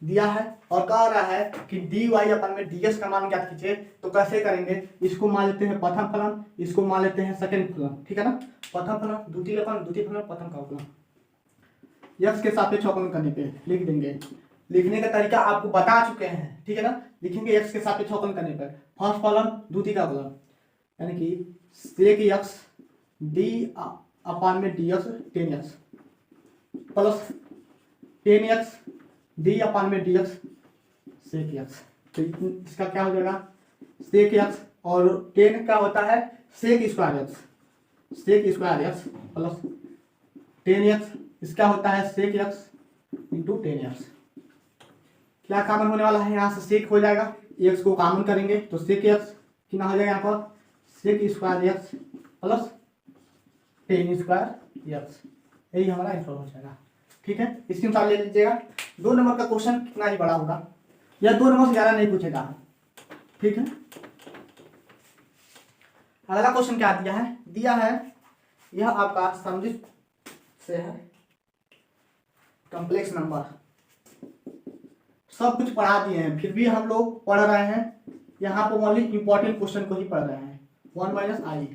दिया है, और कह रहा है कि dy अपन में dx का मान ज्ञात कीजिए। तो कैसे करेंगे, इसको मान लेते हैं प्रथम फलन, इसको मान लेते हैं सेकंड फलन, ठीक है ना। प्रथम फलन, द्वितीय फलन, प्रथम का फलन, x के सापेक्ष अवकलन करने पे लिख देंगे। लिखने का तरीका आपको बता चुके हैं, ठीक है ना। लिखेंगे x के सापेक्ष अवकलन करने पर फर्स्ट फलन द्वितीय का फलन, यानी कि sec x d अपान में dx 10x plus 10x d अपान में dx sec x। तो इसका क्या हो जाएगा sec x, और 10 का होता है sec square x plus 10x, इसका होता है sec x इंटू 10x। क्या कॉमन होने वाला है, यहाँ से सेक हो जाएगा, x को कॉमन करेंगे तो सेक x कितना हो जाएगा, यहाँ पर sec square x plus 10 square x, यही हमारा आंसर हो जाएगा, ठीक है। इसके अनुसार ले लीजिएगा। 2 नंबर का क्वेश्चन कितना ही बड़ा होगा, या 2 नंबर से ज़्यादा नहीं पूछेगा, ठीक है। अगला क्वेश्चन क्या दिया है यह आपका समझ से है, कॉम्प्लेक्स नंबर। सब कुछ पढ़ा दिए हैं, फिर भी हम लोग पढ़ रहे हैं, यहाँ पर ओनली इंपॉर्टेंट क्वेश्चन को ही पढ़ रहे हैं। 1 माइनस आई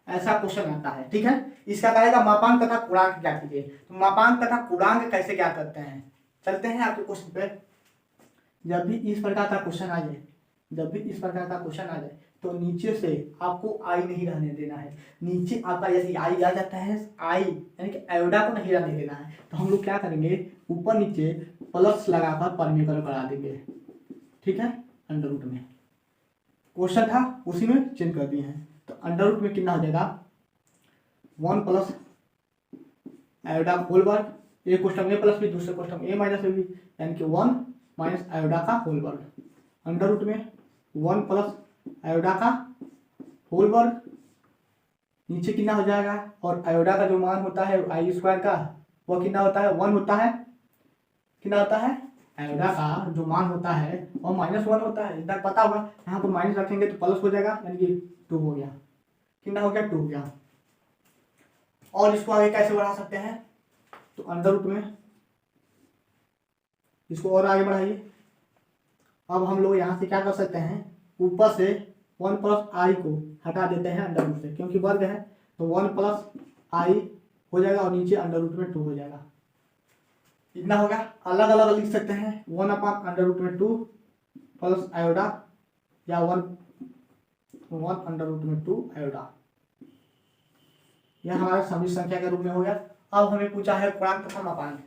ऐसा क्वेश्चन आता है, ठीक है। इसका कहेगा मापांक तथा पूर्णांक क्या कीजिए। तो मापांक तथा पूर्णांक कैसे क्या करते हैं, चलते हैं आपके क्वेश्चन पे। जब भी इस प्रकार का क्वेश्चन आ जाए तो नीचे से आपको आई नहीं रहने देना है। नीचे आपका यदि आई आ जाता है, आई यानी कि आयोडा को नहीं रहने देना है, तो हम लोग क्या करेंगे, ऊपर नीचे प्लस लगाकर परमीकरण करा देंगे, ठीक है। अंडर रूट में क्वेश्चन था उसी में चेंज कर दिए हैं, तो अंडर रूट में कितना हो जाएगा 1 प्लस आयोडा होल वर्ग, एक क्वेश्चन ए प्लस बी, दूसरे क्वेश्चन ए माइनस बी, यानी कि 1 माइनस आयोडा का होल वर्ग। अंडर रूट में 1 प्लस आयोडा का होल वर्ग, नीचे कितना हो जाएगा, और आयोडा का जो मान होता है आई स्क्वायर का वो कितना होता है 1 होता है, कितना होता है आयोडा का जो मान होता है वो -1 होता है, इतना पता होगा। यहाँ पर माइनस रखेंगे तो प्लस हो जाएगा, यानी कि 2 हो गया, कितना हो गया 2 हो गया। और इसको आगे कैसे बढ़ा सकते हैं, तो अंडर रूट में इसको और आगे बढ़ाइए। अब हम लोग यहाँ से क्या कर सकते हैं, ऊपर से 1 प्लस आई को हटा देते हैं अंडर रूट से, क्योंकि वर्ग है, तो 1 प्लस आई हो जाएगा और नीचे अंडर रूट में 2 हो जाएगा, इतना होगा। अलग अलग लिख सकते हैं, 1 अपान अंडर रूट में 2 प्लस आयोडा या 1/√2 आयोडा। यह हमारा समिश्र संख्या के रूप में हो गया। अब हमें पूछा है पूर्णांक तथा मापांक।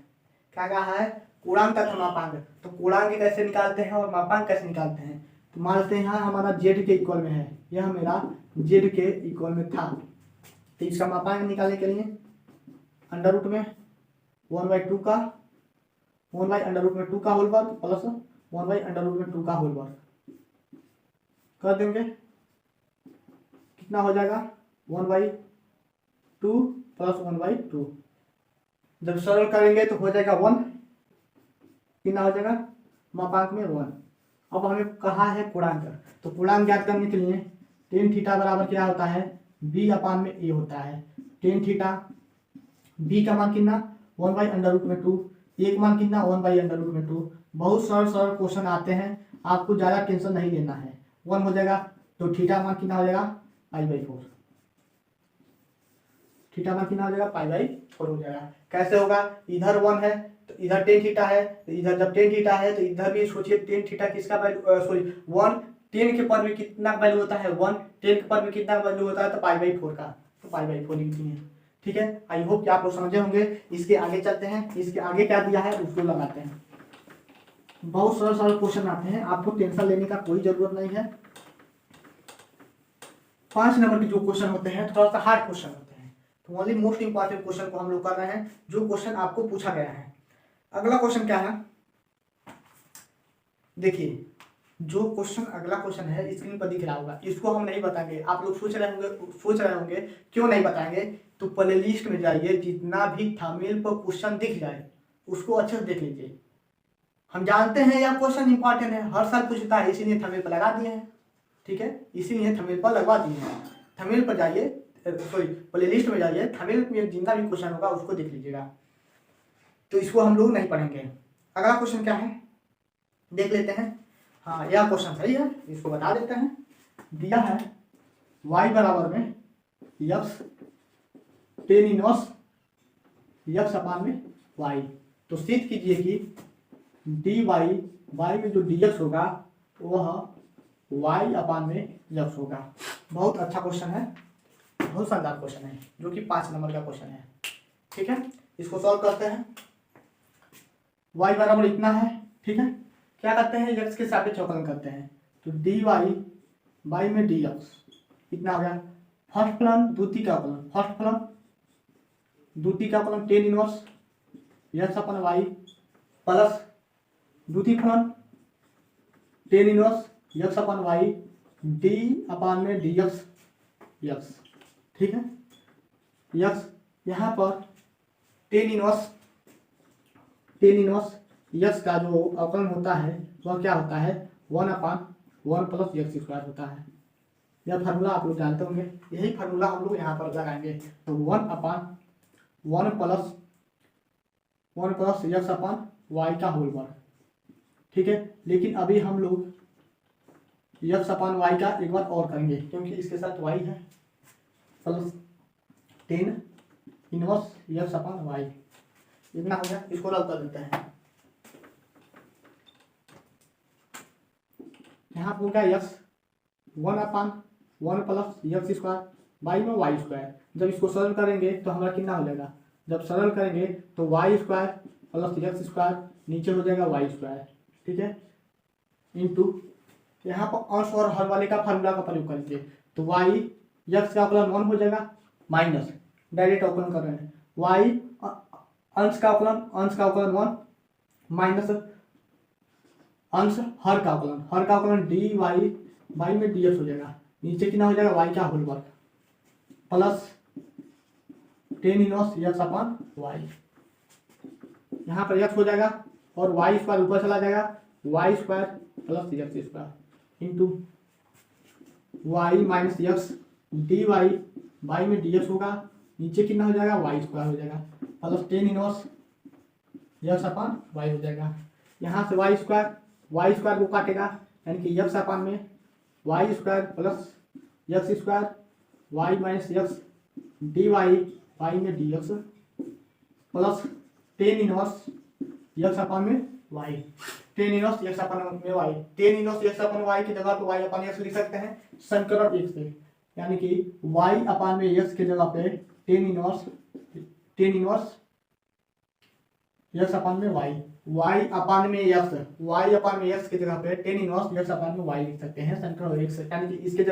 क्या कहा है? पूर्णांक तथा मापांक। तो पूर्णांक कैसे निकालते हैं और मापांक कैसे निकालते हैं? तो मान लेते हैं यहाँ हमारा जेड के इक्वल में है, यह मेरा जेड के इक्वल में था, तो इसका मापांक निकालने के लिए अंडर रूट में 1/2 का 1/√2 का होल वर्ग प्लस 1/√2 का होल वर्ग कर देंगे। कितना हो जाएगा? 1/2 प्लस 1/2। जब सरल करेंगे तो हो जाएगा 1। कितना हो जाएगा? मापांक में 1। अब हमें कहा है पूर्णांक, तो पूर्णांक ज्ञात करने के लिए टेन थीटा बराबर क्या होता है? b/a होता है। टेन थीटा b का मान कितना? 1/√2। एक मान कितना? 1/√2। बहुत सरल क्वेश्चन आते हैं, आपको ज़्यादा टेंशन नहीं लेना है। 1 हो जाएगा तो थीटा मान कितना हो जाएगा? π/4। थीटा मान कितना हो जाएगा? π/4 हो जाएगा। कैसे होगा? इधर 1 है तो इधर टेन थीटा है, तो इधर जब टेन थीटा है तो इधर भी सोचिए टेन थीटा किसका वैल्यू, सॉरी 1 10 के पद में कितना वैल्यू होता है? 1 10 के पद में कितना वैल्यू होता है? तो π/4 का, तो π/4 लिखती है। ठीक है, आई होप कि आप लोग समझे होंगे। इसके आगे चलते हैं, इसके आगे क्या दिया है उसको लगाते हैं। बहुत सरल क्वेश्चन आते हैं, आपको टेंशन लेने का कोई जरूरत नहीं है। 5 नंबर के जो क्वेश्चन होते हैं थोड़ा सा हार्ड क्वेश्चन होते हैं, तो ओनली मोस्ट इंपॉर्टेंट क्वेश्चन को हम लोग कर रहे हैं, जो क्वेश्चन आपको पूछा गया है। अगला क्वेश्चन क्या है? देखिए, जो क्वेश्चन अगला क्वेश्चन है स्क्रीन पर दिख रहा होगा, इसको हम नहीं बताएंगे। आप लोग सोच रहे होंगे क्यों नहीं बताएंगे? तो प्ले लिस्ट में जाइए, जितना भी थंबनेल पर क्वेश्चन दिख जाए उसको अच्छे से देख लीजिए। हम जानते हैं यह क्वेश्चन इंपॉर्टेंट है, हर साल पूछता है, इसीलिए थंबनेल पर लगा दिए हैं। ठीक है, इसीलिए थंबनेल पर लगवा दिए हैं। थंबनेल पर जाइए, सॉरी प्ले लिस्ट में जाइए, थंबनेल में जितना भी क्वेश्चन होगा उसको देख लीजिएगा। तो इसको हम लोग नहीं पढ़ेंगे। अगला क्वेश्चन क्या है देख लेते हैं। हाँ, यह क्वेश्चन सही है, इसको बता देते हैं। दिया है y बराबर में x tan इनवर्स x अपान में y। तो सिद्ध कीजिए कि dy y में जो dx होगा वह y अपान में x होगा। बहुत अच्छा क्वेश्चन है, बहुत शानदार क्वेश्चन है, जो कि 5 नंबर का क्वेश्चन है। ठीक है, इसको सॉल्व करते हैं। y बराबर इतना है। ठीक है, क्या करते हैं? x के सापेक्ष अवकलन करते हैं, तो dy y में dx इतना हो गया। फर्स्ट फलन द्वितीय का अवकलन, फर्स्ट फलन द्वितीय का अवकलन टेन इनवर्स x अपन y प्लस द्वितीय फलन टेन इनवर्स x अपन y d अपान में dx x। ठीक है, x यहाँ पर टेन इनवर्स x का जो अवकलन होता है वह क्या होता है? 1/1 प्लस x² होता है। यह फार्मूला आप लोग जानते होंगे, यही फार्मूला हम लोग यहाँ पर लगाएंगे। तो 1/1 प्लस x अपान y का होल वर्ग। ठीक है, लेकिन अभी हम लोग x अपान y का एक बार और करेंगे, क्योंकि इसके साथ y है, प्लस 10 इनवर्स x अपान y इतना हो गया। इसको रद्द कर देते हैं। यहाँ पर क्या x 1/1 प्लस x² y में y²। जब इसको सरल करेंगे तो हमारा कितना हो जाएगा? जब सरल करेंगे तो y² प्लस x² नीचे हो जाएगा y²। ठीक है, इंटू यहाँ पर अंश और हर वाले का फार्मूला का प्रयोग करेंगे, तो y x का अवकलन 1 हो जाएगा, माइनस डायरेक्ट अवकलन कर रहे हैं, y अंश का अवकलन 1 माइनस अंश हर का अवकलन dy y में dx हो जाएगा। नीचे कितना हो जाएगा? y का होल वर्ग प्लस 10 इनवर्स x अपान y। यहाँ पर x हो जाएगा और y² ऊपर चला जाएगा, y² plus x² into y minus x dy y में dx होगा। नीचे कितना हो जाएगा? y² हो जाएगा प्लस 10 इनवर्स x अपान y हो जाएगा। यहाँ से y² को काटेगा, यानी कि x अपान में y² plus x² y minus x dy y में dx प्लस 10 इनवर्स x अपान में y। Tan inverse x upon में Y, tan inverse x upon Y की जगह पे वाई अपन एक्स लिख सकते हैं समीकरण एक से, यानी कि वाई अपान में एक्स की जगह पे टेन इनवर्स एक्स अपान में वाई, वाई अपान में एक्स की जगह पे टेन इनवर्स एक्स अपान में वाई लिख सकते हैं समीकरण एक से, यानी कि इसके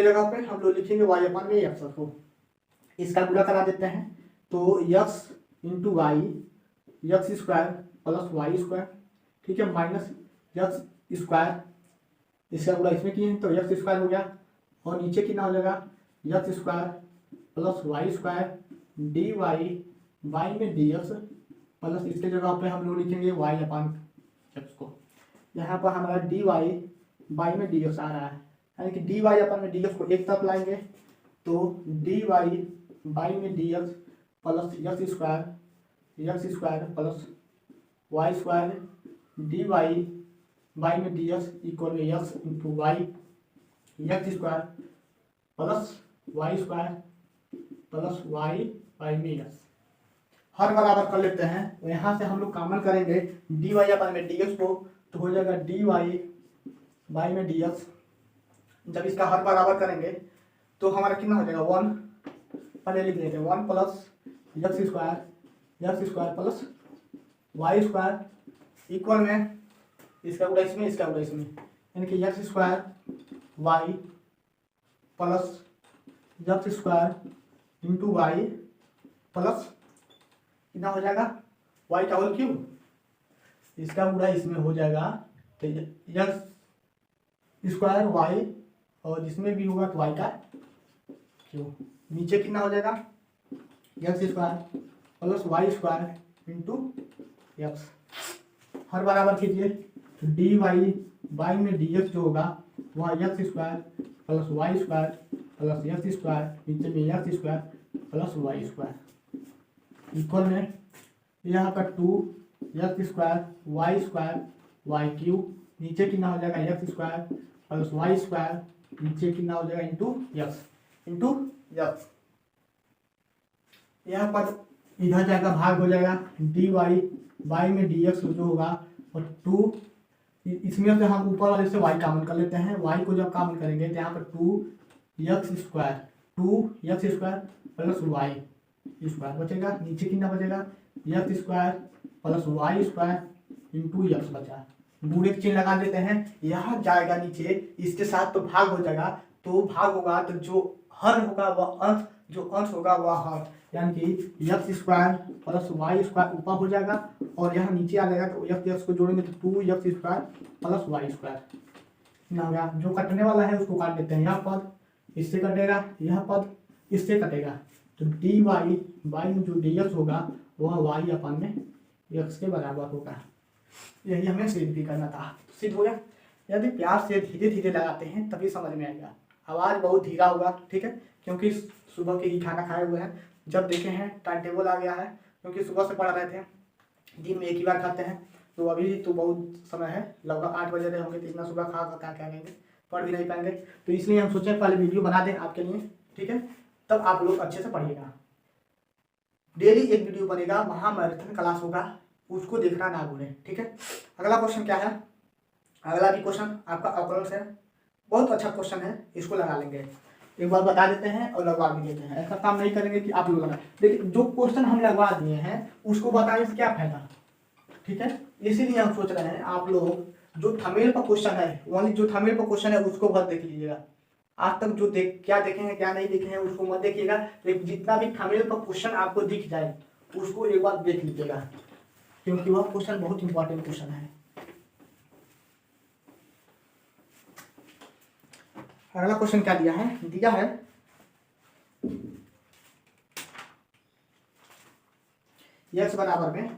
जगह पे हम लोग लिखेंगे वाई अपान में एक्स को, इसका गुणा करा देते हैं तो x into y x square plus Y square, ठीक है, माइनस एक्स स्क्वायर, इसका गुणा इसमें किए तो एक्स स्क्वायर हो गया, और नीचे कितना हो जाएगा x square plus Y square d Y में डी एक्स प्लस इसके जगह पे हम लोग लिखेंगे वाई अपान एक्स को, यहाँ पर हमारा डी वाई में डी एक्स आ रहा है, यानी कि डी वाई अपान में डी एक्स को एक तरफ लाएंगे तो डी वाई में D x plus x square plus Y square d Y में डी एक्स इक्वल में x into y x square plus Y square plus y में एक्स, हर बराबर कर लेते हैं, तो यहाँ से हम लोग कॉमन करेंगे डी वाई अपान में डी एक्स को, तो हो जाएगा डी वाई में डी एक्स, जब इसका हर बराबर करेंगे तो हमारा कितना हो जाएगा वन, पहले लिख लेते हैं one plus x square plus Y square equal में इसका गुणा इसमें यानी कि x square y plus x square into y plus कितना हो जाएगा वाई का होल क्यूब, इसका गुणा इसमें हो जाएगा तो एक्स स्क्वायर वाई और जिसमें भी होगा तो वाई का क्यूब, नीचे कितना हो जाएगा x square plus Y square into X, हर बराबर कीजिए तो डी वाई में डी एक्स जो होगा वह X square plus Y square plus x square नीचे में X square plus Y square equal में यहाँ पर two x square Y cube, नीचे कितना हो जाएगा x square plus Y square नीचे कितना हो जाएगा इंटू एक्स, यहाँ पर इधर जाएगा भाग हो जाएगा डी वाई में डी एक्स जो होगा और टू, इसमें से हम ऊपर वाले से y कॉमन कर लेते हैं, y को जब कॉमन करेंगे तो यहाँ पर two x square plus Y square बचेगा, नीचे कितना बचेगा x square plus Y square into x बचा, बूढ़े चिन्ह लगा देते हैं, यहाँ जाएगा नीचे इसके साथ तो भाग हो जाएगा, तो भाग होगा तो जो हर होगा वह अंश, जो अंश होगा वह हर, यानी कि x square plus Y square ऊपर हो जाएगा और यहाँ नीचे आ जाएगा तो एक्स को जोड़ेंगे तो two x square plus Y square ना हो गया, जो कटने वाला है उसको काट देते हैं, यहाँ पद इससे कटेगा, यह पद इससे कटेगा, तो डी वाई में जो डी एक्स होगा वह वाई अपान में एक्स के बराबर होगा, यही हमें सिद्ध भी करना था, सिद्ध हो गया। यदि प्यार से धीरे धीरे लगाते हैं तभी समझ में आएगा, आवाज़ बहुत धीरा होगा, ठीक है, क्योंकि सुबह के ही खाना खाए हुए हैं, जब देखे हैं टाइम टेबल आ गया है, क्योंकि सुबह से पढ़ रहे थे, दिन में एक ही बार खाते हैं, तो अभी तो बहुत समय है, लगभग 8 बजे रहे होंगे, तो इतना सुबह खा क्या करेंगे, पढ़ भी नहीं पाएंगे, तो इसलिए हम सोचे पहले वीडियो बना दें आपके लिए, ठीक है, तब आप लोग अच्छे से पढ़िएगा। डेली एक वीडियो बनेगा, महामैराथन क्लास होगा, उसको देखना ना भूलें, ठीक है। अगला क्वेश्चन क्या है, अगला भी क्वेश्चन आपका अकॉर्डिंग है, बहुत अच्छा क्वेश्चन है, इसको लगा लेंगे, एक बार बता देते हैं और लगवा भी देते हैं, ऐसा काम नहीं करेंगे कि आप लोग लगा, लेकिन जो क्वेश्चन हम लगवा दिए हैं उसको बताने से क्या फायदा, ठीक है, इसीलिए हम सोच रहे हैं आप लोग जो थंबनेल पर क्वेश्चन है, ओनली जो थंबनेल पर क्वेश्चन है उसको बस देख लीजिएगा, आज तक जो क्या देखे हैं क्या नहीं देखे हैं उसको मत देखिएगा, लेकिन जितना भी थंबनेल पर क्वेश्चन आपको दिख जाए उसको एक बार देख लीजिएगा, क्योंकि वह क्वेश्चन बहुत इंपॉर्टेंट क्वेश्चन है। अगला क्वेश्चन क्या दिया है, दिया है x बराबर में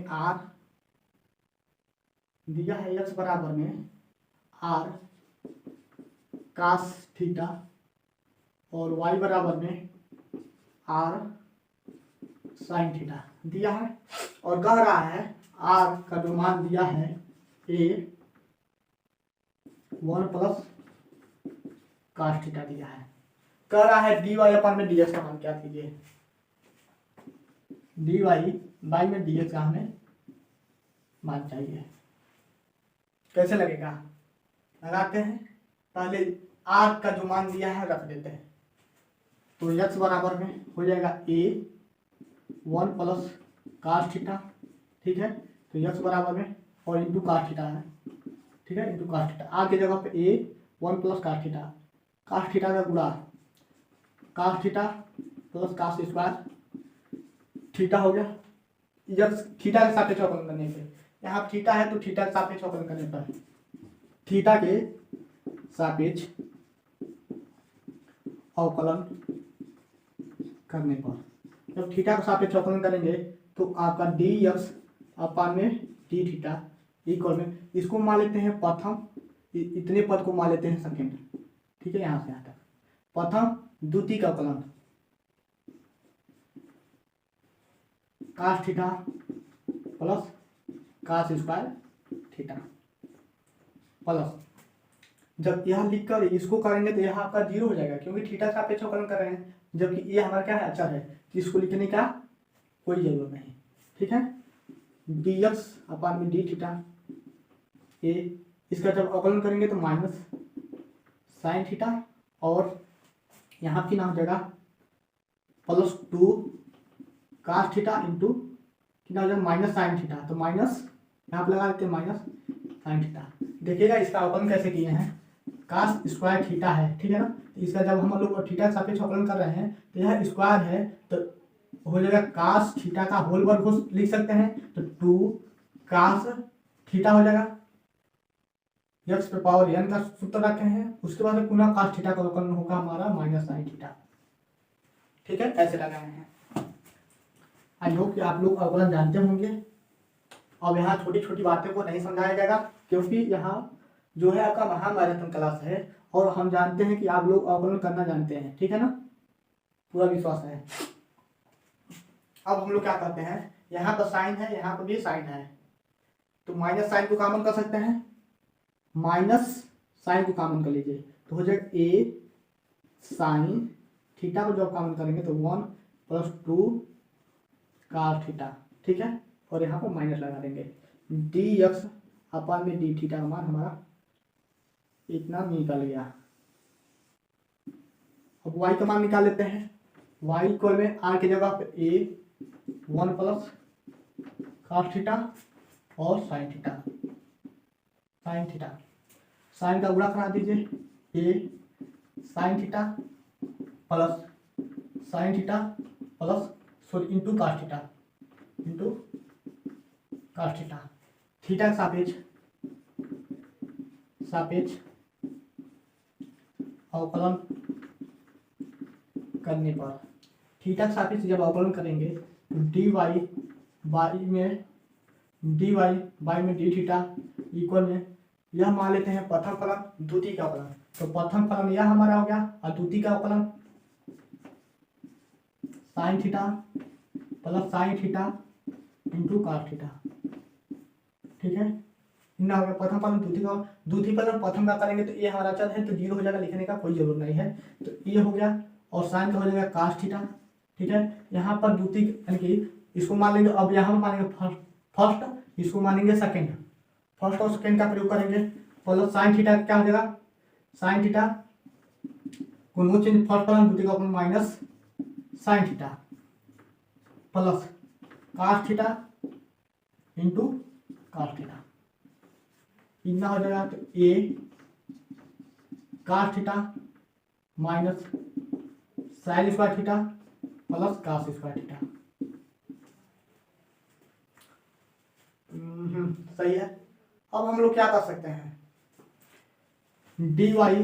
r, दिया है x बराबर में r cos थीटा और y बराबर में r sin थीटा दिया है, और कह रहा है r का जो मान दिया है a 1 प्लस cos थीटा दिया है, कह रहा है dy अपन में dx का मान क्या कीजिए, dy बाई में dx का हमें मान चाहिए। कैसे लगेगा, लगाते हैं। पहले आर का जो मान दिया है रख देते हैं। तो यक्स बराबर में हो जाएगा ए 1 प्लस कास थीटा, ठीक है। तो यक्स बराबर में और इंटू कास थीटा है, ठीक है, इंटू कास थीटा। आर की जगह पे ए 1 plus cos theta, cos theta का गुणा cos theta plus cos square theta हो गया। यक्स थीटा के सापेक्ष अवकलन करने पे, यहाँ थीटा है तो थीटा के सापेक्ष अवकलन करने पर, थीटा के सापेक्ष अवकलन करने पर, जब थीटा का सापेक्ष अवकलन करेंगे तो आपका डी एक्स अपान में डी थीटा इक्वल में, इसको मान लेते हैं प्रथम, इतने पद को मान लेते हैं सेकेंड, ठीक है। यहाँ से यहाँ तक प्रथम द्वितीय का अवकलन cos theta plus cos square theta plus, जब यह लिखकर इसको करेंगे तो यह आपका 0 हो जाएगा क्योंकि थीटा का सापेक्ष अवकलन कर रहे हैं, जबकि ये हमारा क्या है, अचर है, तो इसको लिखने का कोई जरूरत नहीं, ठीक है। डी एक्स अपान में डी थीटा ए, इसका जब अवकलन करेंगे तो माइनस साइन थीटा और यहाँ की नाम हो जाएगा प्लस 2 कास थीटा इंटू कितना हो जाएगा माइनस साइन थीटा, तो माइनस यहाँ पे लगा देते हैं माइनस साइन थीटा। देखिएगा इसका अवकलन कैसे किए हैं, कास स्क्वायर थीटा है, ठीक है ना। तो इसका जब हम लोग थीटा के सापेक्ष अवकलन कर रहे हैं तो यह स्क्वायर है तो हो जाएगा कास थीटा का होल वर्ग को लिख सकते हैं, तो 2 कास थीटा हो जाएगा। एक्स पे पावर n का सूत्र रखे हैं, उसके बाद पुनः कास थीटा का अवकलन होगा हमारा माइनस साइन थीटा, ठीक है। ऐसे लगाए हैं। आई होप कि आप लोग अवकलन जानते होंगे। अब यहाँ छोटी छोटी बातें को नहीं समझाया जाएगा क्योंकि यहाँ जो है आपका महामैराथन क्लास है और हम जानते हैं कि आप लोग अवकलन करना जानते हैं, ठीक है ना, पूरा विश्वास है। अब हम लोग क्या करते हैं, यहाँ पर साइन है, यहाँ पर भी साइन है, तो माइनस साइन को कॉमन कर सकते हैं, माइनस साइन को कॉमन कर लीजिए तो हो जाएगा ए साइन थीटा को जब कॉमन करेंगे तो 1 प्लस 2 कास थीटा, ठीक है। और यहाँ पर माइनस लगा देंगे, डी एक्स अपान में डी थीटा का मान हमारा इतना निकल गया। अब y का मान निकाल लेते हैं, y इक्वल में r की जगह पे ए 1 प्लस कास थीटा और साइन थीटा, साइन का गुणा करा दीजिए, A sine theta plus sine theta plus sorry into cos theta, into cos theta, theta का सापेक्ष अवकलन करने पर, थीटा के सापेक्ष जब अवकलन करेंगे तो डी वाई में डी थीटा इक्वल में यह मान लेते हैं प्रथम फलन द्वितीय का अवकलन, तो प्रथम फलन यह हमारा हो गया और द्वितीय का अवकलन sine theta plus sine theta into cos theta, ठीक है। इतना हो गया प्रथम फलन द्वितीय फलन प्रथम का करेंगे तो ये हमारा अचर है तो 0 हो जाएगा, लिखने का कोई जरूरत नहीं है, तो ये हो गया और साइन का हो जाएगा कास थीटा, ठीक है। यहाँ पर द्वितीय यानी कि इसको मान लेंगे, अब यहाँ पर मानेंगे फर्स्ट, इसको मानेंगे सेकेंड, फर्स्ट और सेकेंड का प्रयोग करेंगे, प्लस साइन थीटा क्या हो जाएगा, साइन थीटा को नो चेंज फर्स्ट फलन द्वितीय का minus sine theta plus cos theta into cos theta, इतना हो जाएगा। तो A cos theta minus sine square theta plus cos square theta, सही है। अब हम लोग क्या कर सकते हैं, डी वाई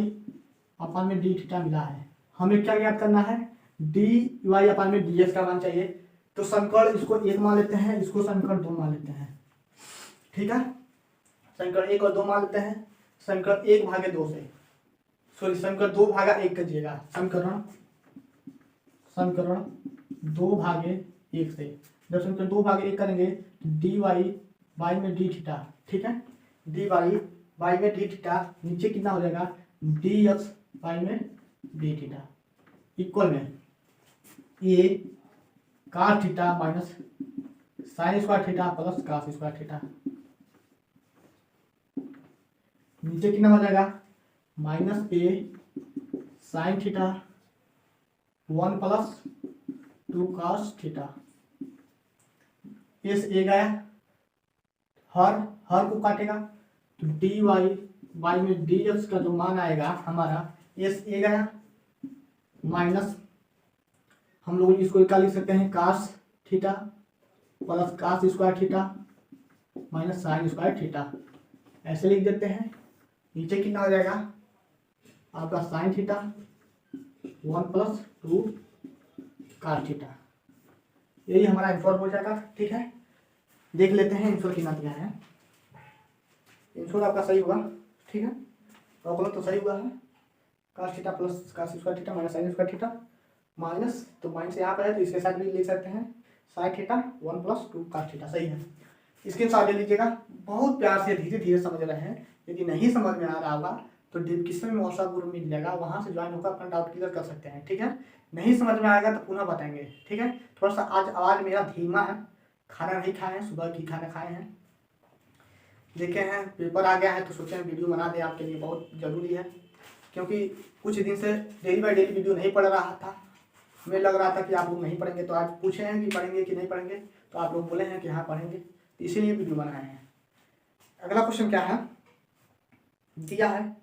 अपान में डी थीटा मिला है, हमें क्या ज्ञात करना है, डी वाई अपान में डी एक्स का मान चाहिए, तो समीकरण इसको 1 मान लेते हैं, इसको समीकरण 2 मान लेते हैं, ठीक है। समीकरण 1 और 2 मान लेते हैं, समीकरण 1 भागे 2 से, सॉरी समीकरण 2 भागा 1 करिएगा, समीकरण 2 भागे 1 से, जब समीकरण 2 भागे 1 करेंगे डी वाई में डी थीटा, ठीक है, डी वाई में डी थीटा, नीचे कितना हो जाएगा डी एक्स वाई में डी थीटा इक्वल में A cos theta minus sine square theta plus cos square theta, नीचे कितना हो जाएगा minus A sine theta 1 plus 2 cos theta. इस ए गया, हर को काटेगा तो डी वाई में डी एक्स का जो मान आएगा हमारा एस ए गया माइनस, हम लोग इसको क्या लिख सकते हैं cos theta plus cos square theta minus sine square theta, ऐसे लिख देते हैं। नीचे कितना हो जाएगा आपका sine theta 1 plus 2 cos theta, यही हमारा आंसर हो जाएगा। ठीक है, देख लेते हैं आंसर कितना दिया है। आंसर आपका सही होगा। ठीक है, प्रॉब्लम तो सही हुआ है, cos theta plus cos square theta minus sine square theta minus, तो माइनस यहाँ पर है तो इसके साथ भी लिख सकते हैं sine theta 1 plus 2 cos theta, सही है। इसके साथ ले लीजिएगा, बहुत प्यार से धीरे धीरे समझ रहे हैं। यदि नहीं समझ में आ रहा होगा तो डिस्क्रिप्शन में व्हाट्सएप ग्रुप मिल जाएगा, वहाँ से ज्वाइन होकर अपना डाउट क्लियर कर सकते हैं। ठीक है, नहीं समझ में आएगा तो पुनः बताएंगे। ठीक है, थोड़ा सा आज आवाज़ मेरा धीमा है, खाना नहीं खाए हैं, सुबह की खाना खाए हैं, देखे हैं पेपर आ गया है तो सोचे वीडियो बना दें आपके लिए, बहुत ज़रूरी है। क्योंकि कुछ दिन से डेली बाई डेली वीडियो नहीं पढ़ रहा था, हमें लग रहा था कि आप लोग नहीं पढ़ेंगे, तो आज पूछे हैं कि पढ़ेंगे कि नहीं पढ़ेंगे, तो आप लोग बोले हैं कि हाँ पढ़ेंगे, तो इसीलिए वीडियो बनाए हैं। अगला क्वेश्चन क्या है दिया है,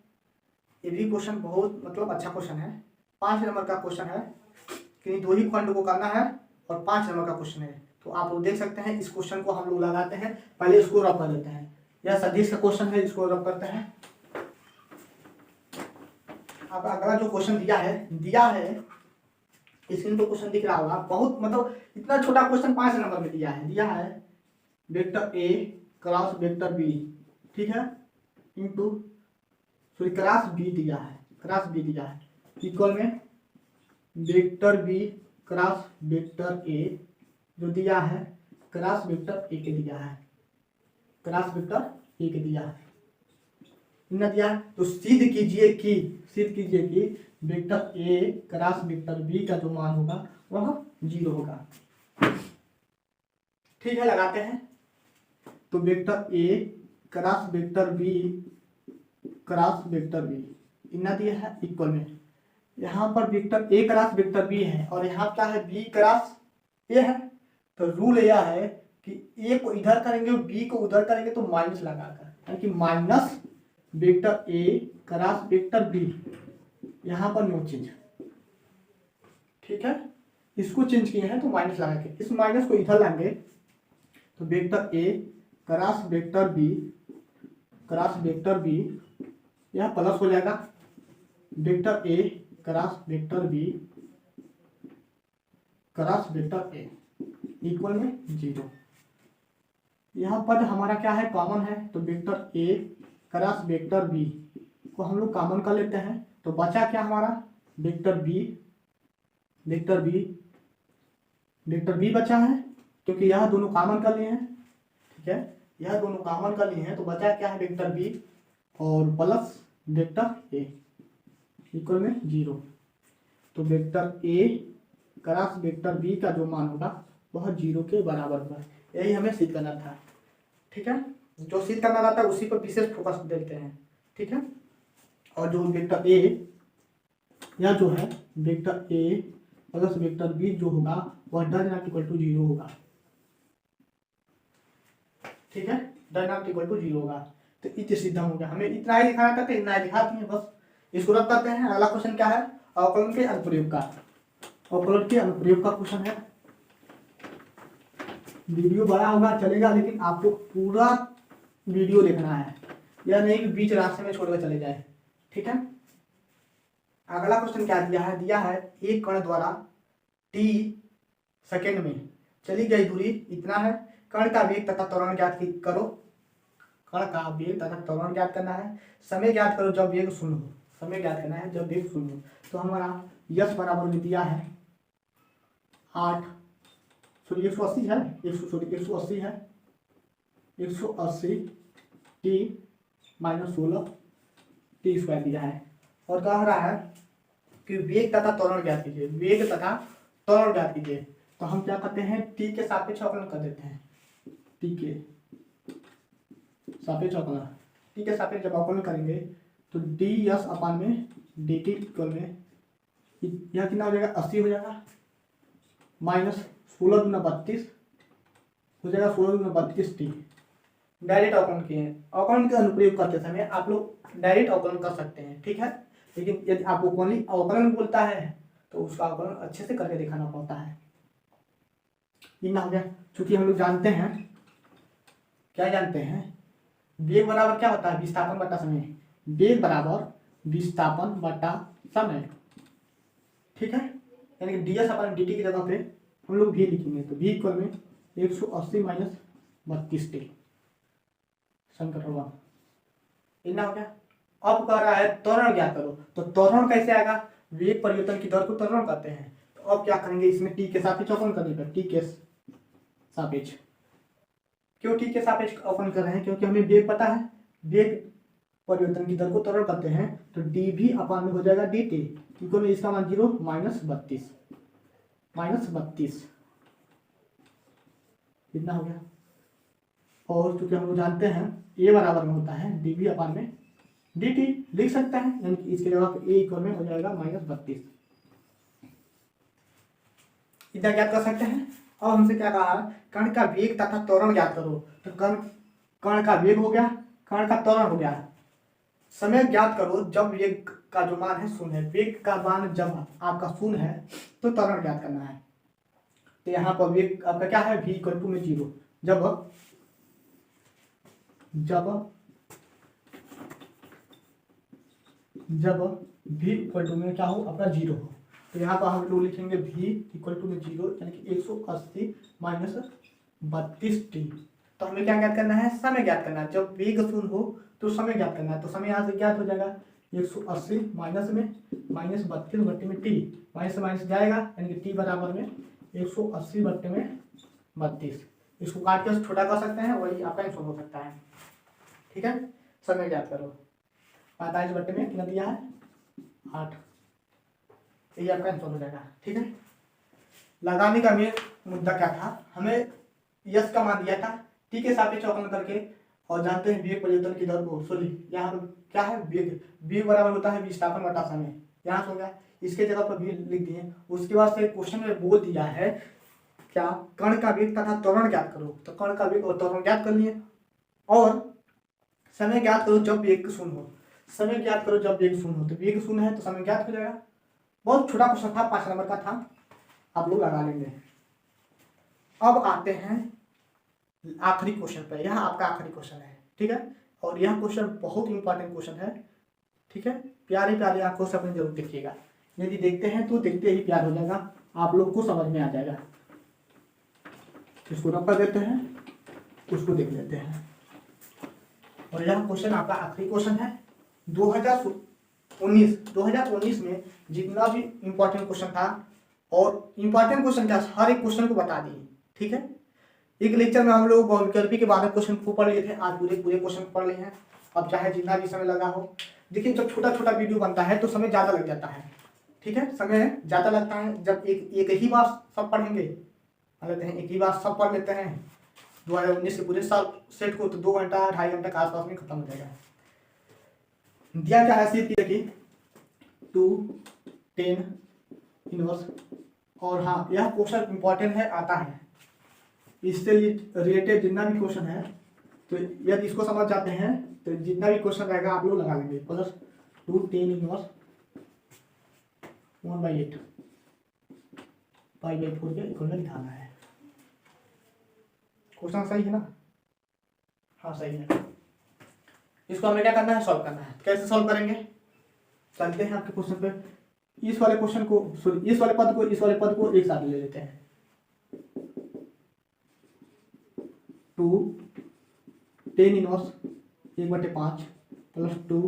ये भी क्वेश्चन बहुत मतलब अच्छा क्वेश्चन है, 5 नंबर का क्वेश्चन है कि 2 ही खंड को करना है और 5 नंबर का क्वेश्चन है। तो आप लोग देख सकते हैं, इस क्वेश्चन को हम लोग लगाते हैं, पहले इसको रफ कर देते हैं। यह सदिश का क्वेश्चन है, इसको रफ करते हैं। अब अगला जो क्वेश्चन दिया है स्क्रीन पे क्वेश्चन दिख रहा होगा, बहुत मतलब इतना छोटा क्वेश्चन 5 नंबर में दिया है vector A cross vector B, ठीक है, इंटू क्रॉस बी दिया है इक्वल में vector B cross vector A जो दिया है क्रॉस वेक्टर ए के दिया है, दिया है। तो सिद्ध कीजिए कि vector A cross vector B का जो मान होगा वह 0 होगा। ठीक है, लगाते हैं। तो vector A cross vector B इतना दिया है इक्वल में, यहाँ पर vector A cross vector B है और यहाँ क्या है बी क्रॉस ए है। तो रूल यह है कि ए को इधर करेंगे बी को उधर करेंगे तो माइनस लगाकर, यानी कि minus vector A cross vector B, यहाँ पर नो चेंज। ठीक है, इसको चेंज किए हैं तो माइनस लगा के, इस माइनस को इधर लाएंगे तो vector A cross vector B यह प्लस हो जाएगा, vector A cross vector A equal में 0। यहाँ पर हमारा क्या है कॉमन है, तो vector A cross vector B को हम लोग कॉमन कर लेते हैं। तो बचा क्या हमारा वेक्टर बी बचा है, क्योंकि यह दोनों कॉमन कर लिए हैं। ठीक है, यह दोनों कॉमन कर लिए हैं तो बचा क्या है वेक्टर बी और प्लस वेक्टर ए इक्वल में 0। तो vector A cross vector B का जो मान होगा वह 0 के बराबर होगा, यही हमें सिद्ध करना था। ठीक है, जो सिद्ध करना रहता है उसी पर विशेष फोकस देते हैं। ठीक है, और जो वेक्टर ए या जो है vector A plus vector B जो होगा वह डज नॉट इक्वल टू 0 होगा। ठीक है, डज नॉट इक्वल टू 0 होगा। तो इतना सिद्ध हो गया, हमें इतना ही दिखाना था तो इतना ही दिखा दिए बस। इसको रख करते हैं। अगला क्वेश्चन क्या है, अवकलन के अनुप्रयोग का क्वेश्चन है। वीडियो बड़ा होगा चलेगा, लेकिन आपको पूरा वीडियो देखना है, यह नहीं कि बीच रास्ते में छोड़कर चले जाए। ठीक है, अगला क्वेश्चन क्या दिया है एक कण द्वारा t सेकेंड में चली गई दूरी इतना है, कण का वेग तथा त्वरण ज्ञात करो। कण का वेग तथा त्वरण ज्ञात करना है, समय ज्ञात करो जब वेग 0 हो, समय ज्ञात करना है जब वेग 0 हो। तो हमारा यश बराबर में दिया है 180 है 180 t माइनस 16 टी स्क्वायर दिया है, और कह रहा है कि वेग तथा त्वरण ज्ञात कीजिए। तो हम क्या करते हैं टी के सापेक्ष अवकलन कर देते हैं, टी के सापेक्ष अवकलन। टी के सापेक्ष जब अवकलन करेंगे तो डी एस अपान में डी टी इक्वल में यह कितना हो जाएगा 80 हो जाएगा माइनस 16 दूना 32 हो जाएगा 16 दूना 32 टी। डायरेक्ट अवकलन किए हैं, अवकलन के अनुप्रयोग करते समय आप लोग डायरेक्ट अवकलन कर सकते हैं, ठीक है। लेकिन यदि आपको कौन अवकलन बोलता है तो उसका अवकलन अच्छे से करके दिखाना पड़ता है। इतना हो गया। चूंकि हम लोग जानते हैं, क्या जानते हैं, वेग बराबर क्या होता है विस्थापन बटा समय। वेग बराबर विस्थापन बटा समय, ठीक है। यानी कि डी एस अपन डी टी की जगह पे हम लोग भी लिखेंगे तो भी इक्वल में 180 माइनस 32 टी संकट होगा। इतना हो गया। अब कह रहा है त्वरण ज्ञात करो, तो त्वरण कैसे आएगा, वेग परिवर्तन की दर को त्वरण कहते हैं। तो अब क्या करेंगे, इसमें टी के सापेक्ष अवकलन करने पर, टी के सापेक्ष। क्यों टी के सापेक्ष अवकलन कर रहे हैं, क्योंकि हमें वेग पता है, वेग परिवर्तन की दर को त्वरण करते हैं तो डी भी अपान में हो जाएगा डी टी इक्वल में इसका मान 0 माइनस 32 इतना हो गया। और चूंकि हम लोग जानते हैं ए बराबर में होता है डी भी अपान में डी टी, लिख सकते हैं, यानी कि इसके जगह पे ए इक्वल में हो जाएगा माइनस 32। इतना ज्ञात कर सकते हैं। अब हमसे क्या कहा, कण का वेग तथा त्वरण ज्ञात करो। तो कण का वेग हो गया, कण का त्वरण हो गया। समय ज्ञात करो जब वेग का जो मान है शून्य है, वेग का मान जब आपका शून्य है तो त्वरण ज्ञात करना है। तो यहाँ पर वेग आपका क्या है, v इक्वल टू में 0, जब v इक्वल टू में क्या हो अपना 0 हो। तो यहाँ पर हम लोग लिखेंगे v इक्वल टू में 0 यानी कि 180 माइनस 32 टी। तो हमें क्या ज्ञात करना है, समय ज्ञात करना है। जब वेग शून्य हो तो समय ज्ञात करना है। तो समय यहाँ से ज्ञात हो जाएगा 180 माइनस में माइनस 32 बट्टे में टी, माइनस से माइनस जाएगा यानी कि टी बराबर में 180 बट्टे में 32। इसको काट के छोटा कर सकते हैं, वही आपका आंसर हो सकता है, ठीक है। समय ज्ञात करो, 45 बट्टे में कितना दिया है 8, यही आपका आंसर हो जाएगा, ठीक है। लगाने का मेन मुद्दा क्या था, हमें यस का मान दिया था, टी के सापेक्ष अवकलन करके, और जानते हैं वेग परिवर्तन की दर को, सॉरी यहाँ पर क्या है, वेग बराबर होता है विस्थापन बटा समय, यहाँ से हो गया, इसके जगह पर भी लिख दिए। उसके बाद से क्वेश्चन में बोल दिया है क्या, कण का वेग तथा त्वरण ज्ञात करो। तो कण का वेग और त्वरण ज्ञात कर लिए, और समय ज्ञात करो जब वेग शून्य हो। समय ज्ञात करो जब वेग शून्य हो, तो वेग शून्य है तो समय ज्ञात हो जाएगा। बहुत छोटा क्वेश्चन था, 5 नंबर का था, आप लोग लगा लेंगे। अब आते हैं आखिरी क्वेश्चन पर, यह आपका आखिरी क्वेश्चन है, ठीक है। और यह क्वेश्चन बहुत इंपॉर्टेंट क्वेश्चन है, ठीक है। प्यारे प्यारे आंखों से अपने जरूर देखिएगा, यदि देखते हैं तो देखते ही प्यार हो जाएगा, आप लोग को समझ में आ जाएगा। इसको रख कर देते हैं, उसको देख लेते हैं। और यह क्वेश्चन आपका आखिरी क्वेश्चन है। 2019 में जितना भी इंपॉर्टेंट क्वेश्चन था, और इंपॉर्टेंट क्वेश्चन क्या हर एक क्वेश्चन को बता दिए, ठीक है। एक लेक्चर में हम लोग बहुविकल्पी के 12 क्वेश्चन को पढ़ लिए थे, आज पूरे क्वेश्चन पढ़ लिए हैं। अब चाहे जितना भी समय लगा हो, देखिए जब छोटा छोटा वीडियो बनता है तो समय ज़्यादा लग जाता है, ठीक है। समय ज़्यादा लगता है जब एक ही बार सब पढ़ेंगे, लेते हैं एक ही बार सब पढ़ लेते हैं 2019 के पूरे साल सेट को, तो 2 घंटा 2.5 घंटे के आसपास में खत्म हो जाएगा। दिया क्या है कि 2 10 इनवर्स, और हाँ यह क्वेश्चन इंपॉर्टेंट है, आता है, इससे रिलेटेड जितना भी क्वेश्चन है, तो यदि इसको समझ जाते हैं तो जितना भी क्वेश्चन रहेगा आप लोग लगा लेंगे। प्लस 2 10 इनवर्स 1/8 π/4 के इक्वल में लिखाना है। क्वेश्चन सही है ना, हाँ सही है। इसको हमें क्या करना है, सॉल्व करना है। कैसे सॉल्व करेंगे, चलते हैं आपके क्वेश्चन पे। इस वाले क्वेश्चन को, सॉरी इस वाले पद को इस वाले पद को एक साथ ले लेते हैं। 2 10 inverse 1/5 plus 2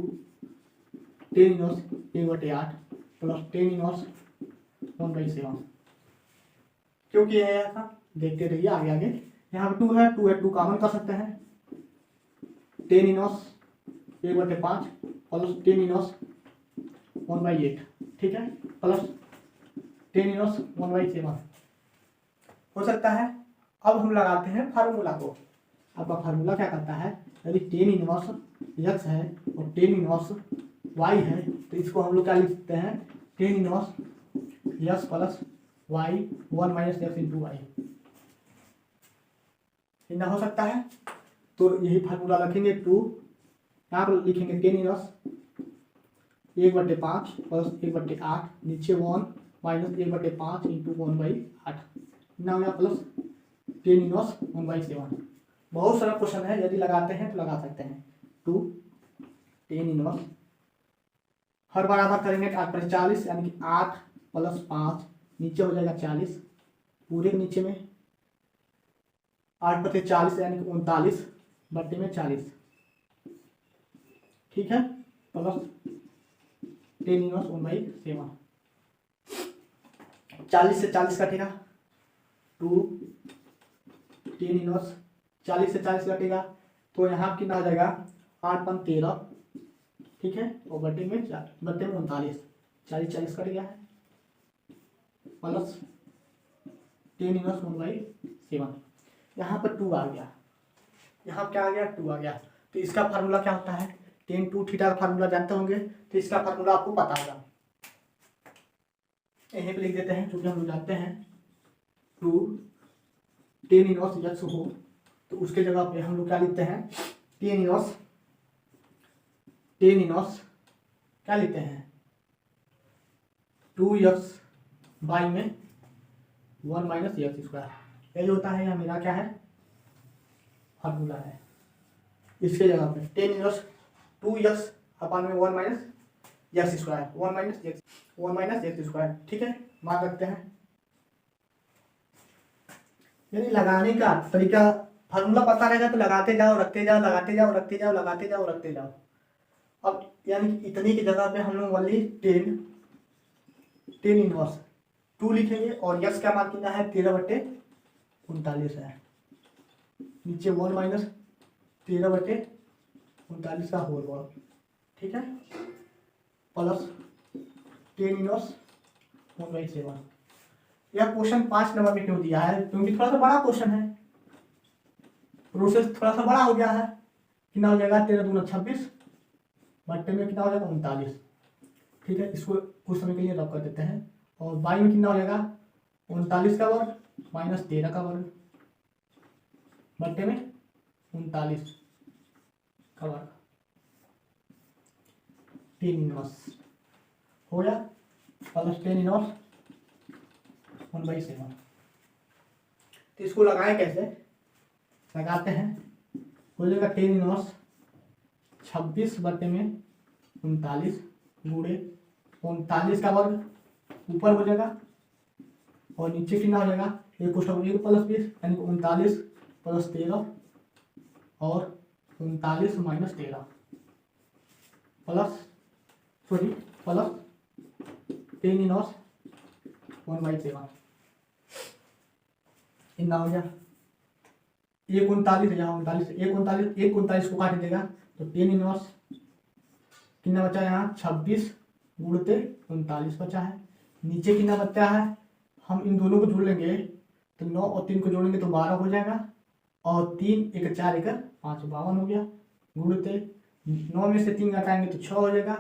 10 inverse 1/8 plus 10 inverse 1/7। क्योंकि यह ऐसा, देखते रहिए आगे आगे। यहाँ पे 2 है, 2 कॉमन कर सकते हैं। 10 इनवर्स 1/5 प्लस 10 इनवर्स 1/8, ठीक है, प्लस 10 इनवर्स 1/7 हो सकता है। अब हम लगाते हैं फार्मूला को। आपका फार्मूला क्या करता है, यदि टेन इनवर्स x है और टेन इनवर्स y है तो इसको हम लोग क्या लिख सकते हैं, tan inverse x plus y 1 minus x into y, इतना हो सकता है। तो यही फार्मूला रखेंगे 2, यहाँ पर लिखेंगे टेन इनवर्स 1/5 प्लस 1/8 नीचे 1 माइनस 1/5 इंटू 1/8 इतना हो गया, प्लस टेन इनवर्स 1/7। बहुत सारा क्वेश्चन है, यदि लगाते हैं तो लगा सकते हैं। 2 टेन इनवर्स हर बराबर करेंगे 8/40 यानी कि 8 प्लस 5 नीचे हो जाएगा 40, पूरे के नीचे में 8/40 यानी कि 39 बट्टे में 40, ठीक है, प्लस टेन इनवर्स 1/7। 40 से 40 कटेगा, 2 टेन इनवर्स 40 से 40 कटेगा तो यहाँ कितना हो जाएगा 8/13, ठीक है, और बट्टे में 39, 40 कट गया है, प्लस टेन इनवर्स 1/7। यहाँ पर 2 आ गया, यहाँ क्या आ गया 2 आ गया। तो इसका फार्मूला क्या होता है, टेन 2 थीटा का फार्मूला जानते होंगे, तो इसका फार्मूला आपको पता होगा, यहीं पे लिख देते हैं क्योंकि हम लोग जानते हैं। 2 टेन इनवर्स x हो तो उसके जगह पे हम लोग क्या लिखते हैं, टेन इनवर्स क्या लिखते हैं 2x बाई में 1 माइनस एक्स स्क्वायर, यही होता है। यह मेरा क्या है फार्मूला है, इसके जगह पे टेन इनवर्स 2x अपान में 1 minus x square, 1 minus x square, ठीक है, मान रखते हैं। यानी लगाने का तरीका फार्मूला पता रहेगा तो लगाते जाओ रखते जाओ, लगाते जाओ रखते जाओ, लगाते जाओ रखते जाओ। अब यानी इतनी की जगह पे हम लोग वाली टेन इनवर्स 2 लिखेंगे और यस क्या मान कितना है 13/39 है, नीचे 1 माइनस 13/39 का होल वर्ग, ठीक है, प्लस टेन इनवर्स 1/7। यह क्वेश्चन 5 नंबर में क्यों दिया है, क्योंकि थोड़ा सा बड़ा क्वेश्चन है, प्रोसेस थोड़ा सा बड़ा हो गया है। कितना हो जाएगा 13 दूना 26 बट्टे में कितना हो जाएगा 39, ठीक है, इसको कुछ समय के लिए रब कर देते हैं। और बाई में कितना हो जाएगा 39 का वर्ग माइनस 13 का वर्ग बट्टे में 39 का वर्ग, टेन इनवर्स हो गया, प्लस टेन इनवर्स 1/7। तो इसको लगाएं कैसे, लगाते हैं, हो जाएगा टेन इनवर्स 26 बट्टे में 39 गुणे 39 का वर्ग ऊपर हो जाएगा और नीचे कितना हो जाएगा 1 प्लस 20 यानी 39 प्लस 13 और 39 माइनस 13 प्लस टेन इनवर्स 1/7 इतना हो गया। 39 यहाँ 39 को काट देगा तो टेन इनवर्स कितना बचा यहाँ 26 गुणते 39 बचा है, नीचे कितना बचा है, हम इन दोनों को जोड़ लेंगे तो 9 और 3 को जोड़ेंगे तो 12 हो जाएगा और 3 1 4 1 5 52 हो गया, गुणते 9 में से 3 घटाएंगे तो 6 हो जाएगा,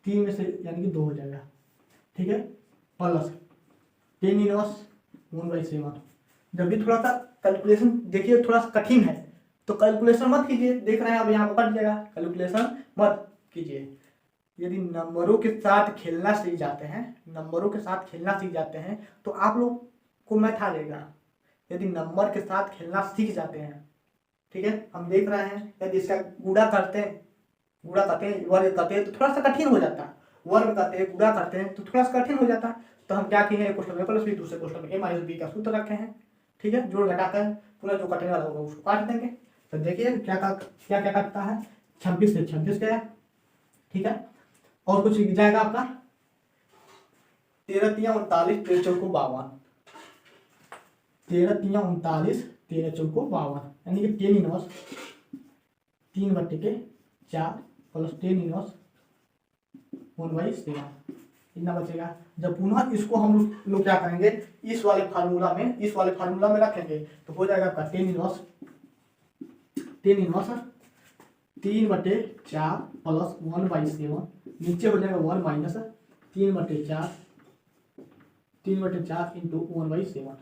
3 में से यानी कि 2 हो जाएगा, ठीक है, प्लस टेन इनवर्स 1/7। जब भी थोड़ा सा कैलकुलेशन देखिए थोड़ा सा कठिन है तो कैलकुलेशन मत कीजिए, देख रहे हैं अब यहाँ पर कट जाएगा, कैलकुलेशन मत कीजिए। यदि नंबरों के साथ खेलना सीख जाते हैं तो आप लोग को मैथ आ जाएगा। यदि नंबर के साथ खेलना सीख जाते हैं, ठीक है, हम देख रहे हैं यदि इसका गुणा करते हैं वर्ग करते हैं तो थोड़ा सा कठिन हो जाता है, वर्ग करते हैं गुणा करते हैं तो थोड़ा सा कठिन हो जाता है। तो हम क्या किए हैं, क्वेश्चन में प्लस बी, दूसरे क्वेश्चन में a माइनस बी का सूत्र रखे हैं, ठीक है, जोड़ घटाकर पूरा जो कटने वाला होगा उसको काट देंगे। तो देखिए क्या कटता है, 26 से 26 गया, ठीक है, और कुछ जाएगा आपका 13 3 39 13 4 52, 13 3 39 13 4 52 यानी कि tan inverse 3/4 plus tan inverse 1/7 इतना बचेगा। जब पुनः इसको हम लोग क्या करेंगे, इस वाले फार्मूला में रखेंगे तो हो जाएगा आपका टेन इनवर्स 3/4 प्लस 1/7, नीचे हो जाएगा 1 minus 3/4, 3/4 into 1/7,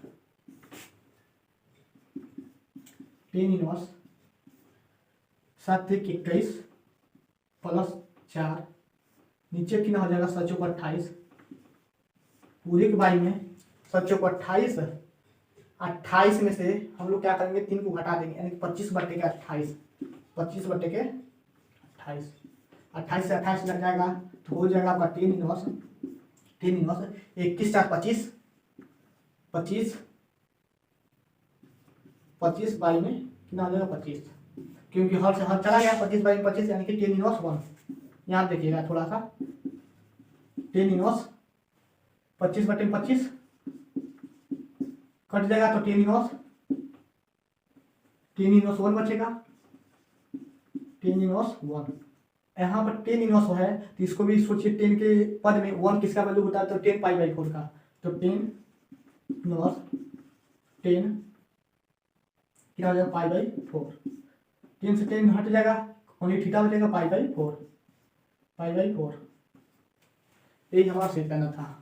tan inverse 7 × 21 plus 4, नीचे कितना हो जाएगा 7 × 28, पूरे के बाई में 7 × 28, 28 में से हम लोग क्या करेंगे 3 को घटा देंगे, यानी 25/28, 25/28, 28 से 28 लग जाएगा तो हो जाएगा आपका 10 इनवर्स 21 4 25, 25 बाई में कितना हो जाएगा 25, क्योंकि हर से हर चला गया 25 बाई 25 यानी कि 10 इनवर्स 1। यहाँ देखिएगा थोड़ा सा 10 इनवर्स 25/25 कट जाएगा तो 10 इनवर्स 1 बचेगा, 10 इनवर्स 1। यहाँ पर 10 इनवर्स है तो इसको भी सोचिए, 10 के पद में 1 किसका वैल्यू होता है तो 10 π/4 का, तो 10 इनवर्स 10 क्या हो जाएगा π/4, 10 से 10 हट जाएगा, ओनली थीटा बचेगा π/4, यही हमारा सेट करना था।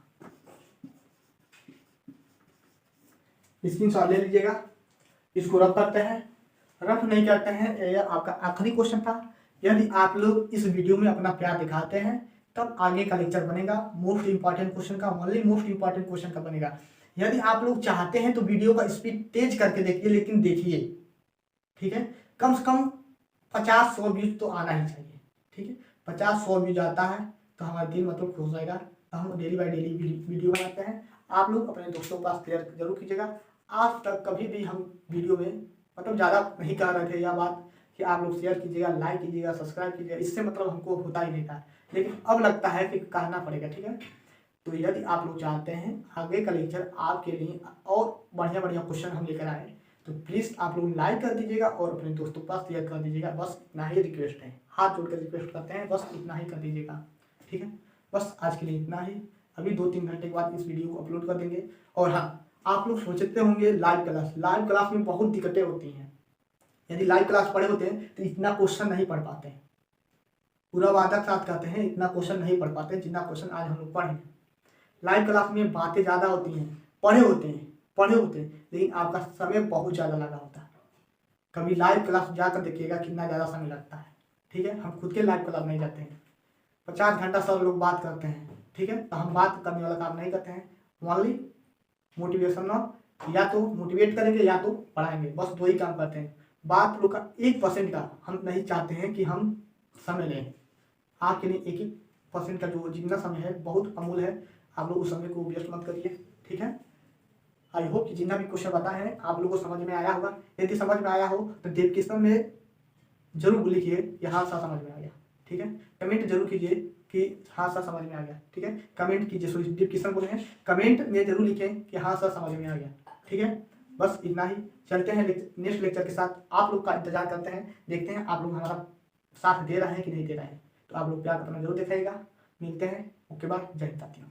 स्क्रीनशॉट ले लीजिएगा, इसको रफ करते हैं, रफ नहीं करते हैं, यह आपका आखिरी क्वेश्चन था। यदि आप लोग इस वीडियो में अपना प्यार दिखाते हैं तब आगे का लेक्चर बनेगा मोस्ट इंपॉर्टेंट क्वेश्चन का, ओनली मोस्ट इंपॉर्टेंट क्वेश्चन का बनेगा। यदि आप लोग चाहते हैं तो वीडियो का स्पीड तेज करके देखिए, लेकिन देखिए, ठीक है, कम से कम 50-100 व्यूज तो आना ही चाहिए, ठीक है। 50-100 व्यूज आता है तो हमारा दिल मतलब खुश हो जाएगा। हम डेली बाय डेली वीडियो बनाते हैं, आप लोग अपने दोस्तों के पास शेयर जरूर कीजिएगा। आज तक कभी भी हम वीडियो में मतलब ज़्यादा नहीं कह रहे थे यह बात कि आप लोग शेयर कीजिएगा, लाइक कीजिएगा, सब्सक्राइब कीजिएगा, इससे मतलब हमको होता ही नहीं था, लेकिन अब लगता है कि कहना पड़ेगा, ठीक है। तो यदि आप लोग चाहते हैं आगे का लेक्चर आपके लिए और बढ़िया बढ़िया क्वेश्चन हम लेकर आए तो प्लीज़ आप लोग लाइक कर दीजिएगा और अपने दोस्तों के पास शेयर कर दीजिएगा। बस इतना ही रिक्वेस्ट है, हाथ जोड़ कर रिक्वेस्ट करते हैं, बस इतना ही कर दीजिएगा, ठीक है। बस आज के लिए इतना ही, अभी 2-3 घंटे के बाद इस वीडियो को अपलोड कर देंगे। और हाँ, आप लोग सोचते होंगे लाइव क्लास में बहुत दिक्कतें होती हैं। यदि लाइव क्लास पढ़े होते हैं तो इतना क्वेश्चन नहीं पढ़ पाते हैं, पूरा वादा के साथ कहते हैं इतना क्वेश्चन नहीं पढ़ पाते जितना क्वेश्चन आज हम लोग पढ़े। लाइव क्लास में बातें ज़्यादा होती हैं, पढ़े होते हैं, लेकिन आपका समय बहुत ज़्यादा लगा होता है। कभी लाइव क्लास जाकर देखिएगा कितना ज़्यादा समय लगता है, ठीक है। हम खुद के लाइव क्लास नहीं जाते हैं, 50 घंटा सब लोग बात करते हैं, ठीक है। तो हम बात करने वाला काम नहीं करते हैं, ओनली मोटिवेशनल, या तो मोटिवेट करेंगे या तो पढ़ाएंगे, बस 2 ही काम करते हैं। बात लोग का 1% का हम नहीं चाहते हैं कि हम समय लें, आपके लिए 1% का जो जितना समय है बहुत अमूल्य है, आप लोग उस समय को वेस्ट मत करिए, ठीक है। आई होप कि जितना भी क्वेश्चन बताए हैं आप लोगों को समझ में आया होगा। यदि समझ में आया हो तो डिस्क्रिप्शन में जरूर लिखिए कि हाँ सर समझ में आ गया, ठीक है। कमेंट जरूर कीजिए कि हाँ सर समझ में आ गया, ठीक है। कमेंट कीजिए, सॉरी डिस्क्रिप्शन बोले हैं, कमेंट में जरूर लिखें कि हाँ सर समझ में आ गया, ठीक है। बस इतना ही, चलते हैं नेक्स्ट लेक्चर के साथ। आप लोग का इंतजार करते हैं, देखते हैं आप लोग हमारा साथ दे रहे हैं कि नहीं दे रहे हैं। तो आप लोग प्यार करना जरूर दिखाइएगा। मिलते हैं, ओके बाय, जय हिंद साथियों।